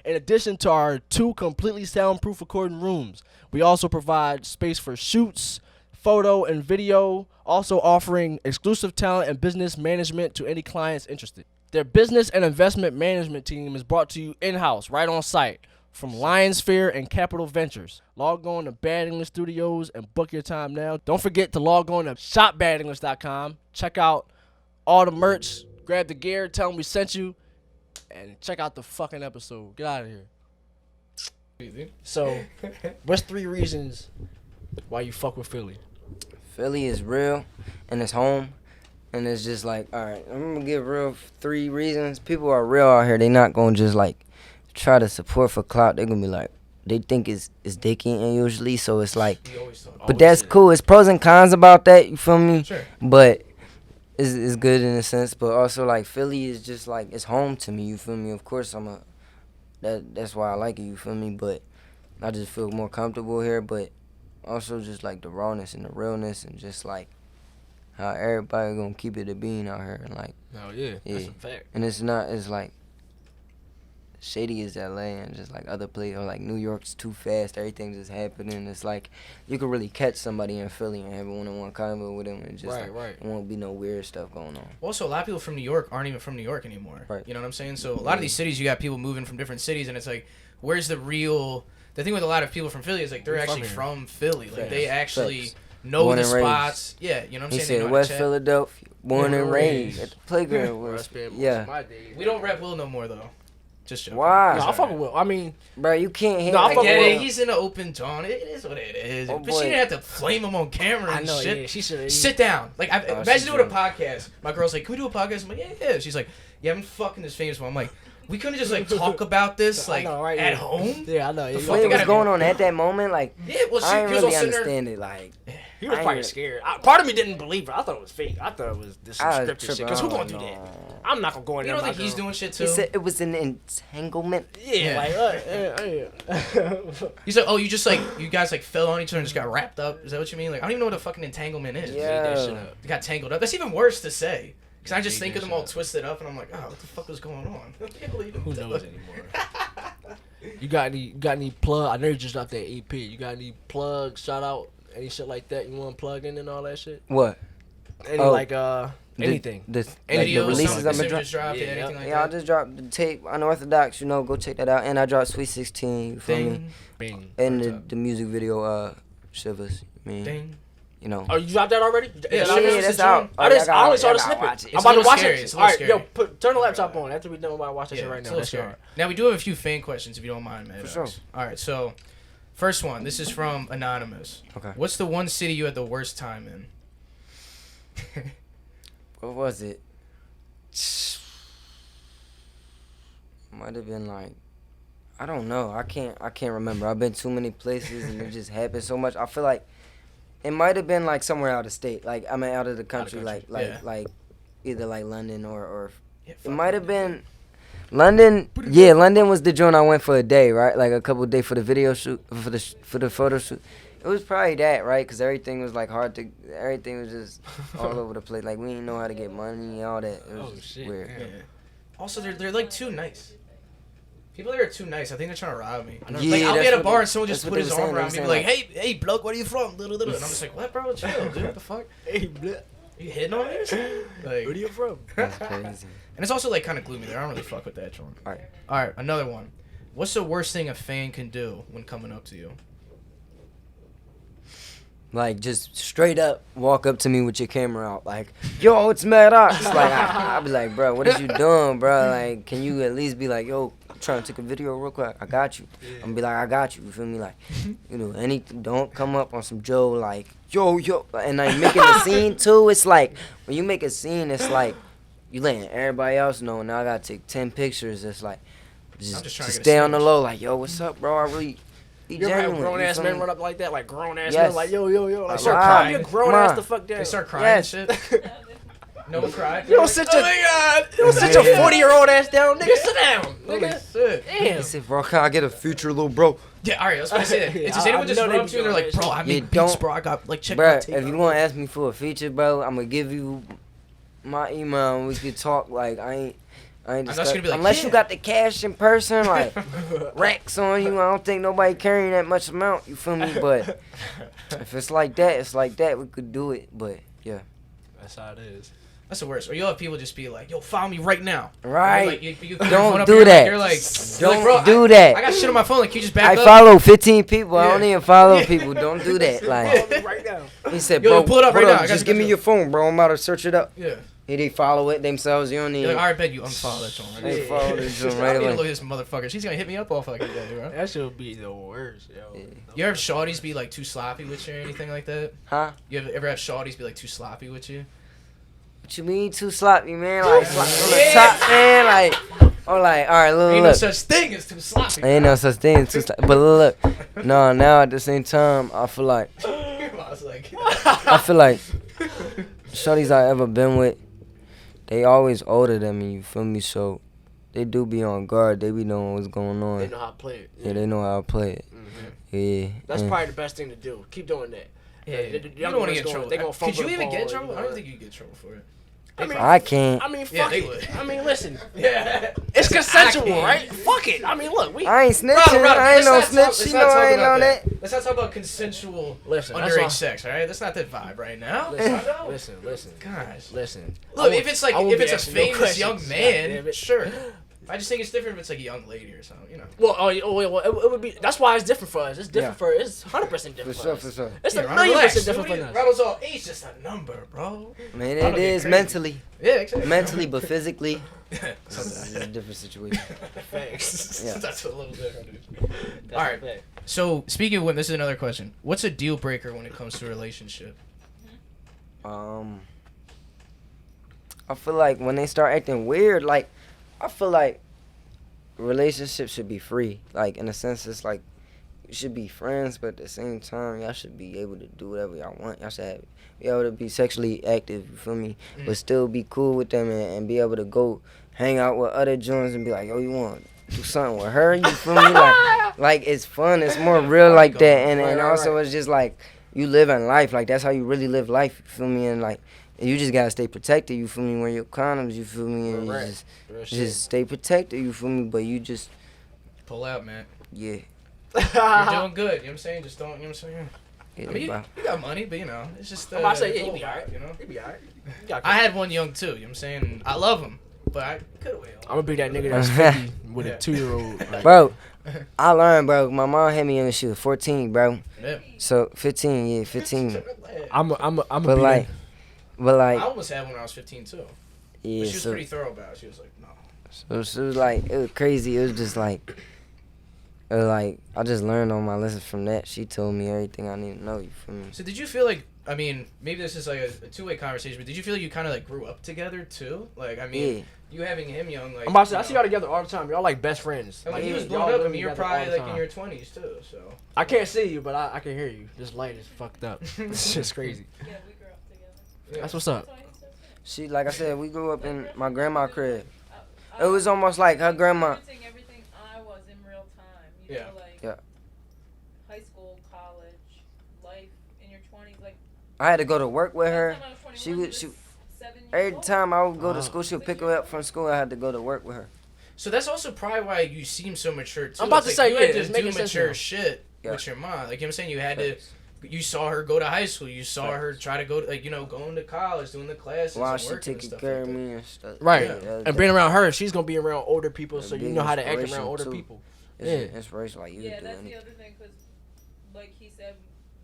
In addition to our 2 completely soundproof recording rooms, we also provide space for shoots, photo, and video, also offering exclusive talent and business management to any clients interested. Their business and investment management team is brought to you in-house, right on site, from Lions Fair and Capital Ventures. Log on to Bad English Studios and book your time now. Don't forget to log on to shopbadenglish.com. Check out all the merch, grab the gear, tell them we sent you, and check out the fucking episode. Get out of here. So, what's 3 reasons why you fuck with Philly? Philly is real, and it's home. And it's just like, all right, I'm gonna give real 3 reasons. People are real out here. They not gonna just like try to support for clout. They're gonna be like, they think it's dicky and usually, so it's like, but that's cool. It's pros and cons about that. You feel me? Sure. But it's good in a sense. But also like Philly is just like it's home to me. You feel me? Of course that's why I like it. You feel me? But I just feel more comfortable here. But also just like the rawness and the realness and just like how everybody gonna keep it a bean out here, and like, Oh, yeah. That's a fact. and it's like shady as LA and just like other places, or like New York's too fast, everything just happening. It's like you could really catch somebody in Philly and have a one-on-one convo with them, and just Right. there won't be no weird stuff going on. Also, a lot of people from New York aren't even from New York anymore. Right. You know what I'm saying? So a lot of these cities, you got people moving from different cities, and it's like, where's the real... The thing with a lot of people from Philly is like they're They're actually from from Philly. Like they actually Facts. know Born the and raised. spots. Yeah, you know what I'm He saying? They know said how to West chat. Philadelphia, born and raised. raised at the playground. Where I was, spent most yeah. of my days. We don't rep Will no more though. Just joking. Why? No, I fuck with Will. I mean, Bro, you can't hate. No, I I fuck get with it. Will. He's in the open tone. It is what it is. Oh, but she boy. didn't have to flame him on camera I and know, shit. yeah, she should. Sit down. Like, Oh, imagine she's doing a drunk. podcast. My girl's like, "Can we do a podcast?" I'm like, "Yeah." She's like, "Yeah, I'm fucking this famous one." I'm like, "We couldn't just like talk about this I like know, right, at yeah. home." Yeah, I know. Yeah, The you fuck What they was gotta- going on at that moment? Like, Yeah, well, I she ain't was all really sitting there. understand it. Like, He was I probably ain't- scared. Part of me didn't believe it. I thought it was fake. I thought it was this I was scripted shit. tripping. Because who I gonna do don't that? know. I'm not gonna go in You there. don't with think my he's girl. doing shit too? He said it was an entanglement. Yeah, like, He's like, "Oh, you guys like fell on each other and just got wrapped up." Is that what you mean? Like, I don't even know what a fucking entanglement is. Yeah. that shit up. You got tangled up. That's even worse to say. Because I just Made think of that them all shit up. twisted up, and I'm like, "Oh, what the fuck was going on?" I can't believe it. Who knows anymore? You got any plug? I know you just dropped that EP. You got any plug, shout out, any shit like that you want to plug in and all that shit? What? Any Oh, anything? The Videos, releases songs I've that been just dropped, Yeah, anything like Yeah, I that. just dropped the tape Unorthodox, go check that out. And I dropped Sweet 16, you feel me? Ding, Bing. And the music video, Shivers. I mean, ding. you know. Oh, you dropped that already? Yeah, that's out. I only saw the snippet. Watch it. I'm about to watch Scary. it. It's a All little right, yo, scary. turn the laptop on. After we done, I watch that shit right it's now. a little That's scary. all right. Now we do have a few fan questions if you don't mind, man. For sure. All right, so first one. This is from Anonymous. Okay. What's the one city you had the worst time in? What was it? Might have been like, I don't know. I can't remember. I've been too many places and it just happened so much. I feel like it might have been like somewhere out of state. Like I mean out of the country. Yeah. Like either like London or Yeah, it might have been London. Yeah, London was the joint I went for a day, right? Like a couple of days for the video shoot, for the photo shoot. It was probably that, right? Because everything was like everything was just all over the place. Like we didn't know how to get money, all that. It was just weird. Yeah. Also, they're like too nice. People there are too nice. I think they're trying to rob me. Yeah, Like I'll be at a that's bar what and someone just that's put what his they were arm around me, saying, and be they like, "Hey, bloke, where you from?" And I'm just like, "What, bro? Chill, dude. What the fuck? Hey, bleh. You hitting on me? Or something?" Like, Where are you from? That's crazy. And it's also like kind of gloomy there. I don't really fuck with that, John. All right. All right, another one. What's the worst thing a fan can do when coming up to you? Like, just straight up walk up to me with your camera out. Like, yo, it's Mad Ox. Like, I'll be like, bro, what is you doing, bro? Like, can you at least be like, yo, I'm trying to take a video real quick. I got you. I'm going to be like, I got you. You feel me? Like, you know, anything. Don't come up on some Joe, like, yo. And like, making a scene, too. It's like, when you make a scene, it's like, you letting everybody else know. Now I got to take 10 pictures. It's like, just trying to get a stay on the sandwich. low. Like, yo, what's up, bro? I really... You ever have genuine, grown ass feel men me? run up like that? Like grown ass Yes. men, like yo. Like, start calm crying. your grown Come ass on. the fuck down. They start crying Yes. and shit. No one cried. You don't sit your, God. you don't sit your 40-year-old ass down, nigga. Sit down, Holy nigga. shit. Damn. He said, bro, can I get a feature, little bro? Yeah, all right, I was gonna say that. Does I anyone just know run they up to you and they're be like, doing bro, that I shit. make You beats, don't- bro. I got, like, check my Bruh, tape. if you want to ask me for a feature, bro, I'm going to give you my email and we could talk. Like, I ain't just discuss- gonna be like, unless yeah. you got the cash in person, like, racks on you. I don't think nobody carrying that much amount, you feel me? But if it's like that, it's like that. We could do it, but, yeah. That's how it is. That's the worst. Or you'll have people just be like, yo, follow me right now. Right. Like, you put your Don't phone up do here, that. You're like, Don't bro, do I that. got shit on my phone. Like, can you just back I up? follow 15 people. I don't Yeah. even follow Yeah. people. Don't do that. Like, Right now. he said, Yo, bro, pull it up right hold now. I got just you, give got me you. your phone, bro. I'm about to search it up. Yeah. They follow it themselves. You don't need You're like, all right, bet you unfollow that joint right They now. follow this joint I right need to away. look at this motherfucker. She's gonna hit me up all fucking day, bro. That should be the worst, yo. Yeah. You ever have shawties be like too sloppy with you or anything like that? Huh? You ever have shawties be like too sloppy with you? What you mean too sloppy, man? Like, on the top, man? Like, or like, all right, look, Ain't no look. such thing as too sloppy. Ain't no such thing as too sloppy. But look, no, now at the same time, I feel like, I was like, shorties I ever been with, they always older than me, you feel me? So, they do be on guard. They be knowing what's going on. They know how to play it. Yeah, they know how to play it. Yeah. That's and- probably the best thing to do. Keep doing that. yeah, The you young don't want to ones get in gonna- trouble. they gonna Could fumble you the even get in ball, trouble? you I know. don't think you get in trouble for it. I can't. I mean, Yeah, fuck they it. would. I mean, listen. Yeah. It's consensual, can't. right? Fuck it. I mean, look, we. I ain't snitching. I ain't no let's not talk- snitch. let's You not know talk I ain't about know that. Let's not talk about consensual Listen, that's all- underage sex, all right? That's not that vibe right now. Listen. Gosh. Listen. Look, if it's like I won't if be it's a asking no famous young questions. man, God damn it. sure. I just think it's different if it's like a young lady or something, you know. Well, it would be. That's why it's different for us. It's different for. It's 100% different for, us. For sure. It's Yeah, a Ronald, million relax. percent different What for are you- us. Ronald's all age just a number, bro. Man, That'll it be is crazy. mentally. Yeah, exactly. Mentally, but physically, it's Sometimes. a different situation. Thanks. Yeah. That's a little different. Dude. All right. So speaking of women, this is another question. What's a deal breaker when it comes to a relationship? I feel like when they start acting weird, like, I feel like relationships should be free. Like, in a sense, it's like, you should be friends, but at the same time, y'all should be able to do whatever y'all want. Y'all should be able to be sexually active, you feel me? But still be cool with them and be able to go hang out with other joints and be like, yo, you want to do something with her? You feel me? Like it's fun. It's more real like that. And also, it's just like, you living life. Like, that's how you really live life, you feel me? And, like, you just gotta stay protected, you feel me? Wear your condoms, you feel me? And you just stay protected, you feel me? But you just, Pull out, man. yeah. You're doing good. You know what I'm saying? Just don't. You know what I'm saying? Yeah, I mean, bro. you got money, but you know, it's just. I'm about to say, yeah, it's you be all alright. You know. You be alright. I had one young too. You know what I'm saying? I love him, but I could have waited. I'm gonna be that nigga that's 50 with Yeah. a 2-year-old. Like, Bro, I learned, bro. My mom had me when she was 14, bro. Yeah. So 15, yeah, 15. I'm But like, I almost had one when I was 15 too. yeah. But she was So, pretty thorough about it. She was like, no. so it was like, it was crazy. It was just like, I just learned all my lessons from that. She told me everything I need to know. You feel me? So did you feel like, I mean, maybe this is like a two-way conversation, but did you feel like you kind of like grew up together too? Like, I mean, Yeah. you having him young, like. I'm about to say, I see y'all together all the time. Y'all like best friends. And like, he was y'all blown up. I literally mean, you're together all probably the like in time. your 20s too, so. I can't see you, but I can hear you. This light is fucked up. This shit's crazy. Yeah, we grew up together. Yeah. That's what's up. That's why he's so sick. She, like I said, we grew up in my grandma's crib. It was almost like her grandma. Experiencing everything I was in real time. You Yeah. know, like Yeah. high school, college, life in your 20s. Like I had to go to work with her. by the time I was She 21, would, he she, was 7 years every old. time I would go to Wow. school, she would pick me up from school. I had to go to work with her. So that's also probably why you seem so mature too. I'm about It's to like, say, you yeah, had it's to making do sense mature now. shit Yeah. with your mom. Like, you know what I'm saying? You had to. You saw her go to high school. You saw her try to go to, like, you know, going to college, doing the classes, While and she working and taking stuff care like of that. me and stuff. Right. Yeah. And being around her, she's gonna be around older people, A so you big know how to act around inspiration, older too. people. It's Yeah. an inspiration like you Yeah, do that's the anything. other thing, because, like he said,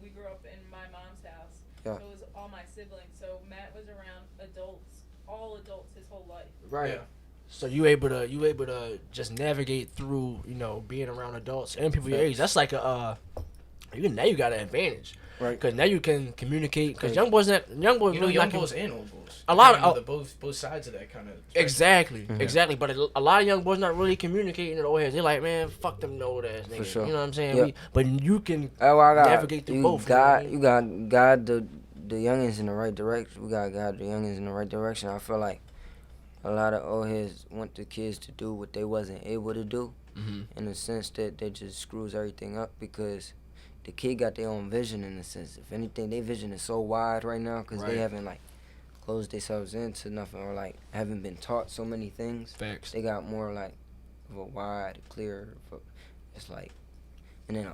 we grew up in my mom's house. Yeah. So it was all my siblings. So Matt was around adults, all adults, his whole life. Right. Yeah. So you able to just navigate through, you know, being around adults and people your age. That's like a now you got an advantage. Right. Because now you can communicate. Because Right. young boys You know, really young not boys and old boys. A lot You know, of- the both sides of that kind of. Exactly, Mhm. exactly. But a lot of young boys not really communicating to the old heads. They're like, man, fuck them old ass niggas. sure. You know what I'm saying? Yep. But you can That's why I got navigate through you both. got you know what I mean? you got the youngins in the right direction. We got the youngins in the right direction. I feel like a lot of old heads want the kids to do what they wasn't able to do, in the sense that they just screws everything up because the kid got their own vision in a sense. If anything, their vision is so wide right now because Right. they haven't like closed themselves into nothing or like haven't been taught so many things. Facts. They got more like of a wide, clear. It's like, and then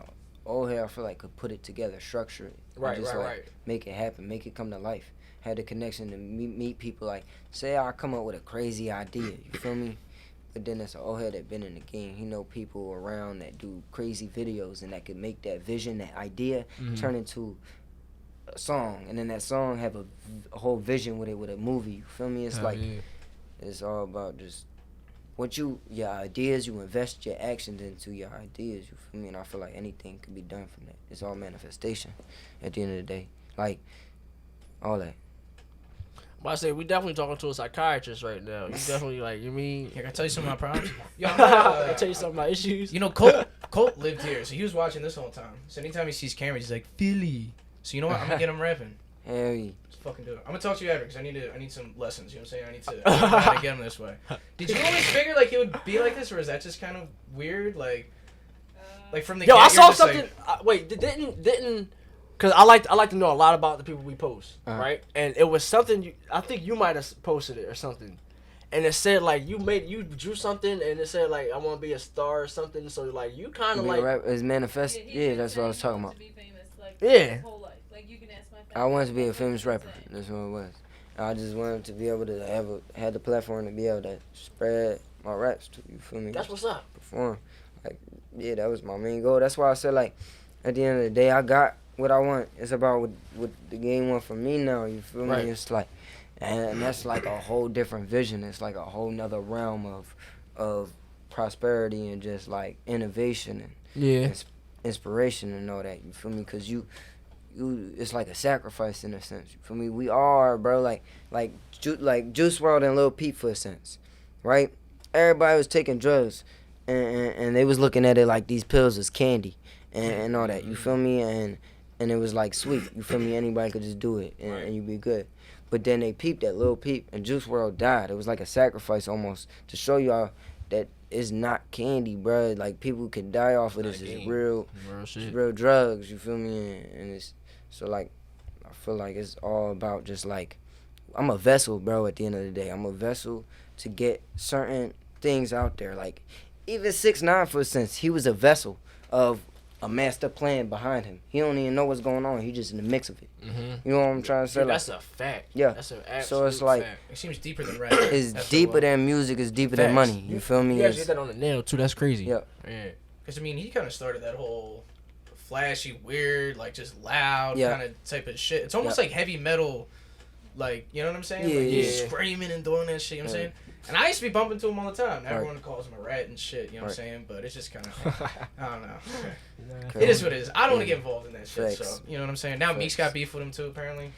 old head I feel like could put it together, structure it, and Right, just, right, like, right. make it happen, make it come to life. Had the connection to meet people. Like, say I come up with a crazy idea, you feel me? But then it's an old head that been in the game. He know people around that do crazy videos and that could make that vision, that idea, turn into a song, and then that song have a whole vision with it, with a movie. You feel me? It's Hell like yeah. it's all about just what your ideas. You invest your actions into your ideas. You feel me? And I feel like anything can be done from that. It's all manifestation. At the end of the day, like all that. But I say we definitely talking to a psychiatrist right now. You definitely like you mean. Here, can I tell you some of my problems? Yo, I tell you something about issues. You know, Colt lived here, so he was watching this whole time. So anytime he sees cameras, he's like, Philly. So you know what? I'm gonna get him rapping. Hell yeah. Just fucking do it. I'm gonna talk to you after because I need some lessons. You know what I'm saying? I need to get him this way. Did you always figure like he would be like this, or is that just kind of weird? Like from the Yo, get, I you're saw just like- something. Wait, didn't. Cause I like to know a lot about the people we post, Uh-huh. right? And it was something. I think you might have posted it or something, and it said like you drew something, and it said like I want to be a star or something. So like you kind of like rap is manifest. he's Yeah, been that's what I was saying talking he about. wants to be famous, like, Yeah. his whole life. Like, you can ask my I family. wanted to be a That's what famous he's been rapper. saying. That's what it was. I just wanted to be able to have the platform to be able to spread my raps to, you feel me? that's what's up. Perform. Like, yeah, that was my main goal. That's why I said, like, at the end of the day, I got what I want. It's about what the game want from me now, you feel Right. me? It's like, and that's like a whole different vision. It's like a whole nother realm of prosperity and just like innovation and Yeah. inspiration and all that, you feel me? Because you it's like a sacrifice in a sense, you feel me? We are, bro, like Juice WRLD and Lil Peep, for a sense, right? Everybody was taking drugs and they was looking at it like these pills was candy and all that, you feel me? And it was like sweet, you feel me? Anybody could just do it and you be good. But then they peeped that Lil Peep and Juice WRLD died. It was like a sacrifice almost to show y'all that it's not candy, bro. Like, people can die off of this. It's real shit. real drugs, you feel me? And it's so like I feel like it's all about just like I'm a vessel, bro. At the end of the day, I'm a vessel to get certain things out there. Like even 6ix9ine, for instance, he was a vessel of a master plan behind him. He don't even know what's going on. He just in the mix of it. You know what I'm trying to say? Dude, Like, that's a fact. Yeah. That's an absolute so it's like fact. It seems deeper than rap. it's That's deeper what- than music. It's deeper than Facts. money. You feel me? You guys It's- get that on the nail too. That's crazy. Yeah. Yeah. Because, I mean, he kind of started that whole flashy, weird, like, just loud Yeah. kind of type of shit. It's almost like heavy metal, like, you know what I'm saying? Yeah, like, he's yeah. screaming and doing that shit, you know what I'm saying? And I used to be bumping to him all the time. Everyone calls him a rat and shit, you know what I'm saying? But it's just kind of, I don't know. It is what it is. I don't want to get involved in that shit, so, you know what I'm saying? Now Meek's got beef with him, too, apparently.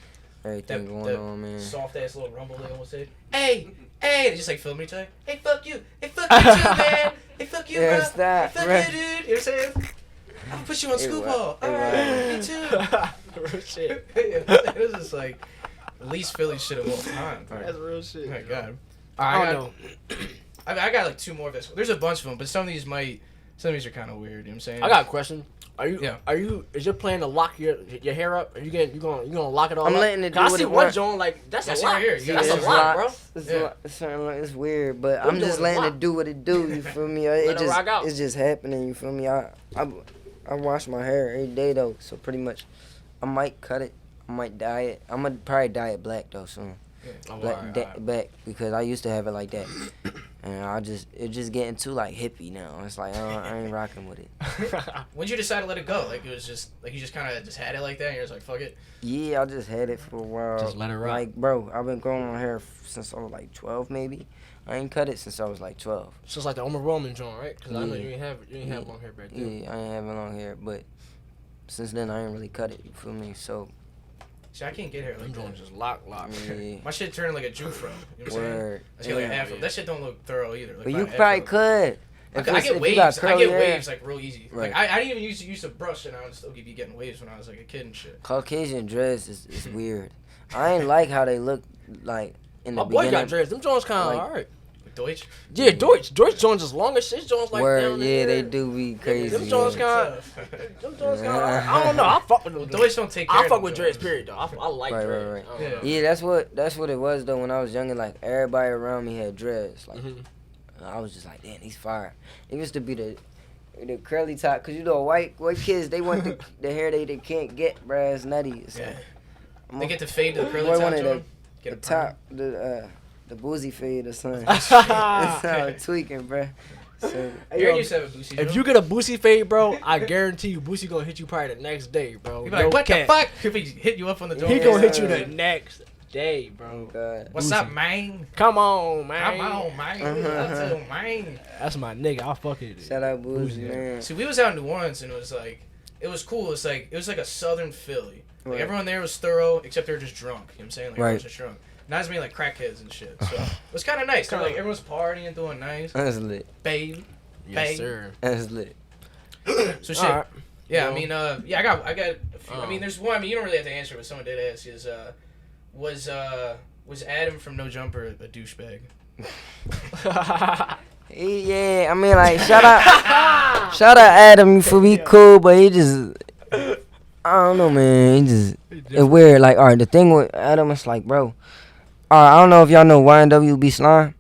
Everything going on, man. Soft-ass little rumble they almost said. Hey! They just, like, filming each other. Hey, fuck you! Hey, fuck you, too, man! Hey, fuck you, Yeah, bro! stop, Hey, fuck bro. you, dude! You know what I'm saying? I'll put you on scoop ball. Alright, me too. Real shit. It was just like the least Philly shit of all time. That's real shit. Oh my god. I don't know. I got like 2 more of this. There's a bunch of them, but some of these are kind of weird. You know what I'm saying? I got a question. Yeah. Is your plan to lock your hair up? Are you gonna lock it all I'm up? letting it do I what see it one want. joint like that's Yeah, a see lot. right here. You That's got a it. lot, bro. It's certain, but Them I'm just doing a letting lot. it do what it do. You feel me? Let it rock out. It's just happening. You feel me? I wash my hair every day though, so pretty much I might cut it. I might dye it. I'm gonna probably dye it black though soon. Oh, Black because I used to have it like that, and it's just getting too like hippie now. It's like I ain't rocking with it. When'd you decide to let it go? Like it was just like you just kind of just had it like that, and you're just like fuck it. Yeah, I just had it for a while. Just let it rock. Like bro, I've been growing my hair since I was like 12 maybe. I ain't cut it since I was like 12. So it's like the Omar Roman joint, right? Because I know Yeah. you ain't have long hair back then. Yeah, I ain't having long hair, but since then I ain't really cut it. You feel me? So See, I can't get hair Them like joints that. just lock. yeah. My shit turned like a Jew fro. You know what I'm saying? Word. I just got like an Yeah. afro. That shit don't look thorough either. Like, But if I you had an probably afro. could. I If get you got waves. I curly get hair. waves like real easy. Right. Like I didn't even use a brush, and I would still be getting waves when I was like a kid and shit. Caucasian dreads is weird. I ain't like how they look like in the My boy beginning. got dreads. Them joints kind of Like- alright. Like Deutsch. Yeah, Deutsch joints is long as shit. Joints like Word, down yeah, there. they do be crazy. Them joints yeah. kind of. Them joints kind of. I don't know. I fuck with them. Deutsch don't take care I of fuck them with joints. dreads. Period. Though I like Right, dreads. right. I don't know. Yeah, that's what it was though. When I was younger, like everybody around me had dreads. Like I was just like, damn, he's fire. It used to be the curly top, cause you know white kids they want the hair they can't get, bruh. It's nutty. It's Yeah. like, They get to fade to the curly Boy top wanted joint. the Get a top, the boozy fade or something. That's how I'm tweaking, bruh. So You used to have a Boosie If joint. you get a Boosie fade, bro, I guarantee you Boosie gonna hit you probably the next day, bro. You be like, No what cap. the fuck? If he hit you up on the door. He gonna hit you the next day, oh bro. god. What's up, man? Come on, man. Come on, man. What you up to, man? That's my nigga. I fuck it. Shout out Boozy, Boozy, man. See, we was out in New Orleans and it was cool. It was like a southern Philly. Like Right. everyone there was thorough, except they were just drunk. You know what I'm saying? Like Right. everyone was just drunk. Not as many like crackheads and shit. So it was kind of nice. They're like everyone's partying, doing nice, That's lit. babe. Yes, Babe. sir. That's lit. So shit. Alright. Yeah, Well, I mean, I got a few. I mean, there's one. I mean, you don't really have to answer, but someone did ask. Was Adam from No Jumper a douchebag? Yeah, I mean like shout out Adam for be cool, but he just I don't know, man. He just it's weird. Like alright, the thing with Adam is like, bro. Alright, I don't know if y'all know YNWB Slime.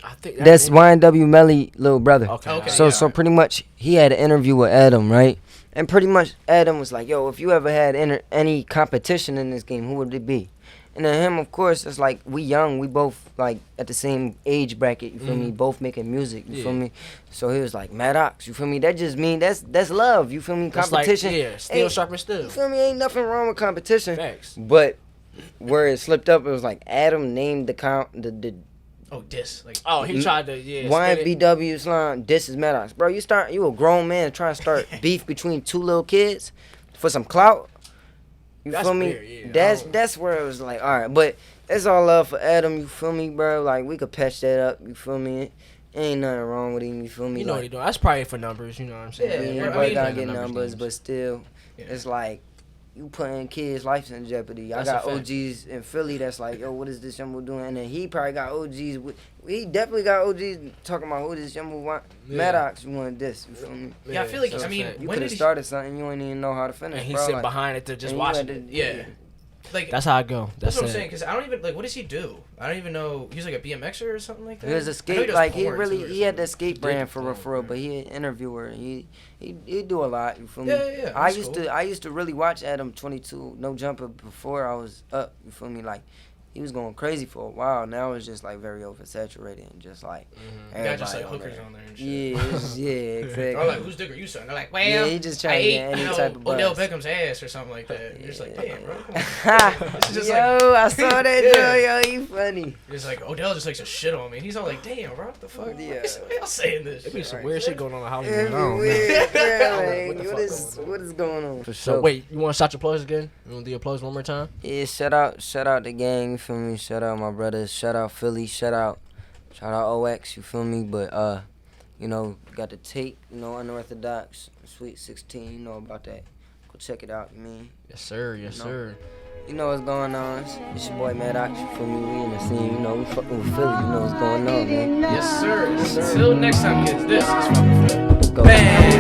I think That's YNW Melly little brother. Okay. So pretty much he had an interview with Adam, right? And pretty much Adam was like, yo, if you ever had any competition in this game, who would it be? And then him, of course, it's like we young, we both like at the same age bracket, you feel me? Both making music, you feel me? So he was like, Maddox, you feel me? That just mean that's love, you feel me? That's Competition. Like, yeah, steel ain't- sharpen steel. You feel me? Ain't nothing wrong with competition. Facts. But where it slipped up, it was like Adam named the Oh, diss. Like, Oh, he tried to spin it. YNBW Slime, this is Maddox. Bro, you a grown man trying to start beef between two little kids for some clout. You That's feel me? weird, yeah. That's where it was like, alright, but it's all love for Adam, you feel me, bro? Like we could patch that up, you feel me? Ain't nothing wrong with him, you feel me? You know what like, he doing. That's probably for numbers, you know what I'm saying? Yeah, yeah, I everybody mean, gotta the get numbers numbers, games. but still, Yeah. it's like you putting kids' lives in jeopardy. That's I got a fact. OGs in Philly that's like, yo, what is this young boy doing? And then he probably got OGs he definitely got OGs talking about who this young boy want. Yeah. Maddox, you want this, you feel me? yeah, I feel like, that's I a mean, fact. You when could did have he started something you ain't even know how to finish, And he bro. sit like, behind it to just and you watch had it. to- Yeah. Like, That's how I go. that's what I'm it. saying, because I don't even, like, what does he do? I don't even know. He's like a BMXer or something like that? He was a I know skate, does like he porn, really too, or he had that something. skate brand for porn, referral, but he an interviewer. He do a lot. You feel me? Yeah, I that's used cool. to really watch Adam 22 No Jumper before I was up. You feel me? Like he was going crazy for a while. Now it's just like very oversaturated and just like Got just like everybody on hookers there. on there and shit. Yeah, exactly. Or like, whose dick are you sucking? They're like, well, Yeah, he just trying I to ate, get any you know, type of Odell buzz. Beckham's ass or something like that. You're just like, damn, bro. It's just yo, I saw that joke. Yo, you funny. It's like Odell just likes to shit on me. He's all like, damn, bro, what the fuck? Yeah. Why y'all saying this? There be shit? some weird shit going on in Hollywood. It'd be I don't know. weird, bro. What the Like, fuck what is going on? So wait, you want to shout your plugs again? You want to do your plugs one more time? Yeah, shout out the gang, you feel me? Shout out my brothers, shout out Philly, shout out OX, you feel me? But you know, got the tape, you know, Unorthodox, Sweet 16, you know about that. Go check it out, you mean? Yes, sir. Yes, sir. You know what's going on. It's your boy Maddox, you feel me? We in the scene, you know, we fucking with Philly, you know what's going on, man. Yes, sir. Until next time, kids, this is Phuck with Philly. Go. Bang!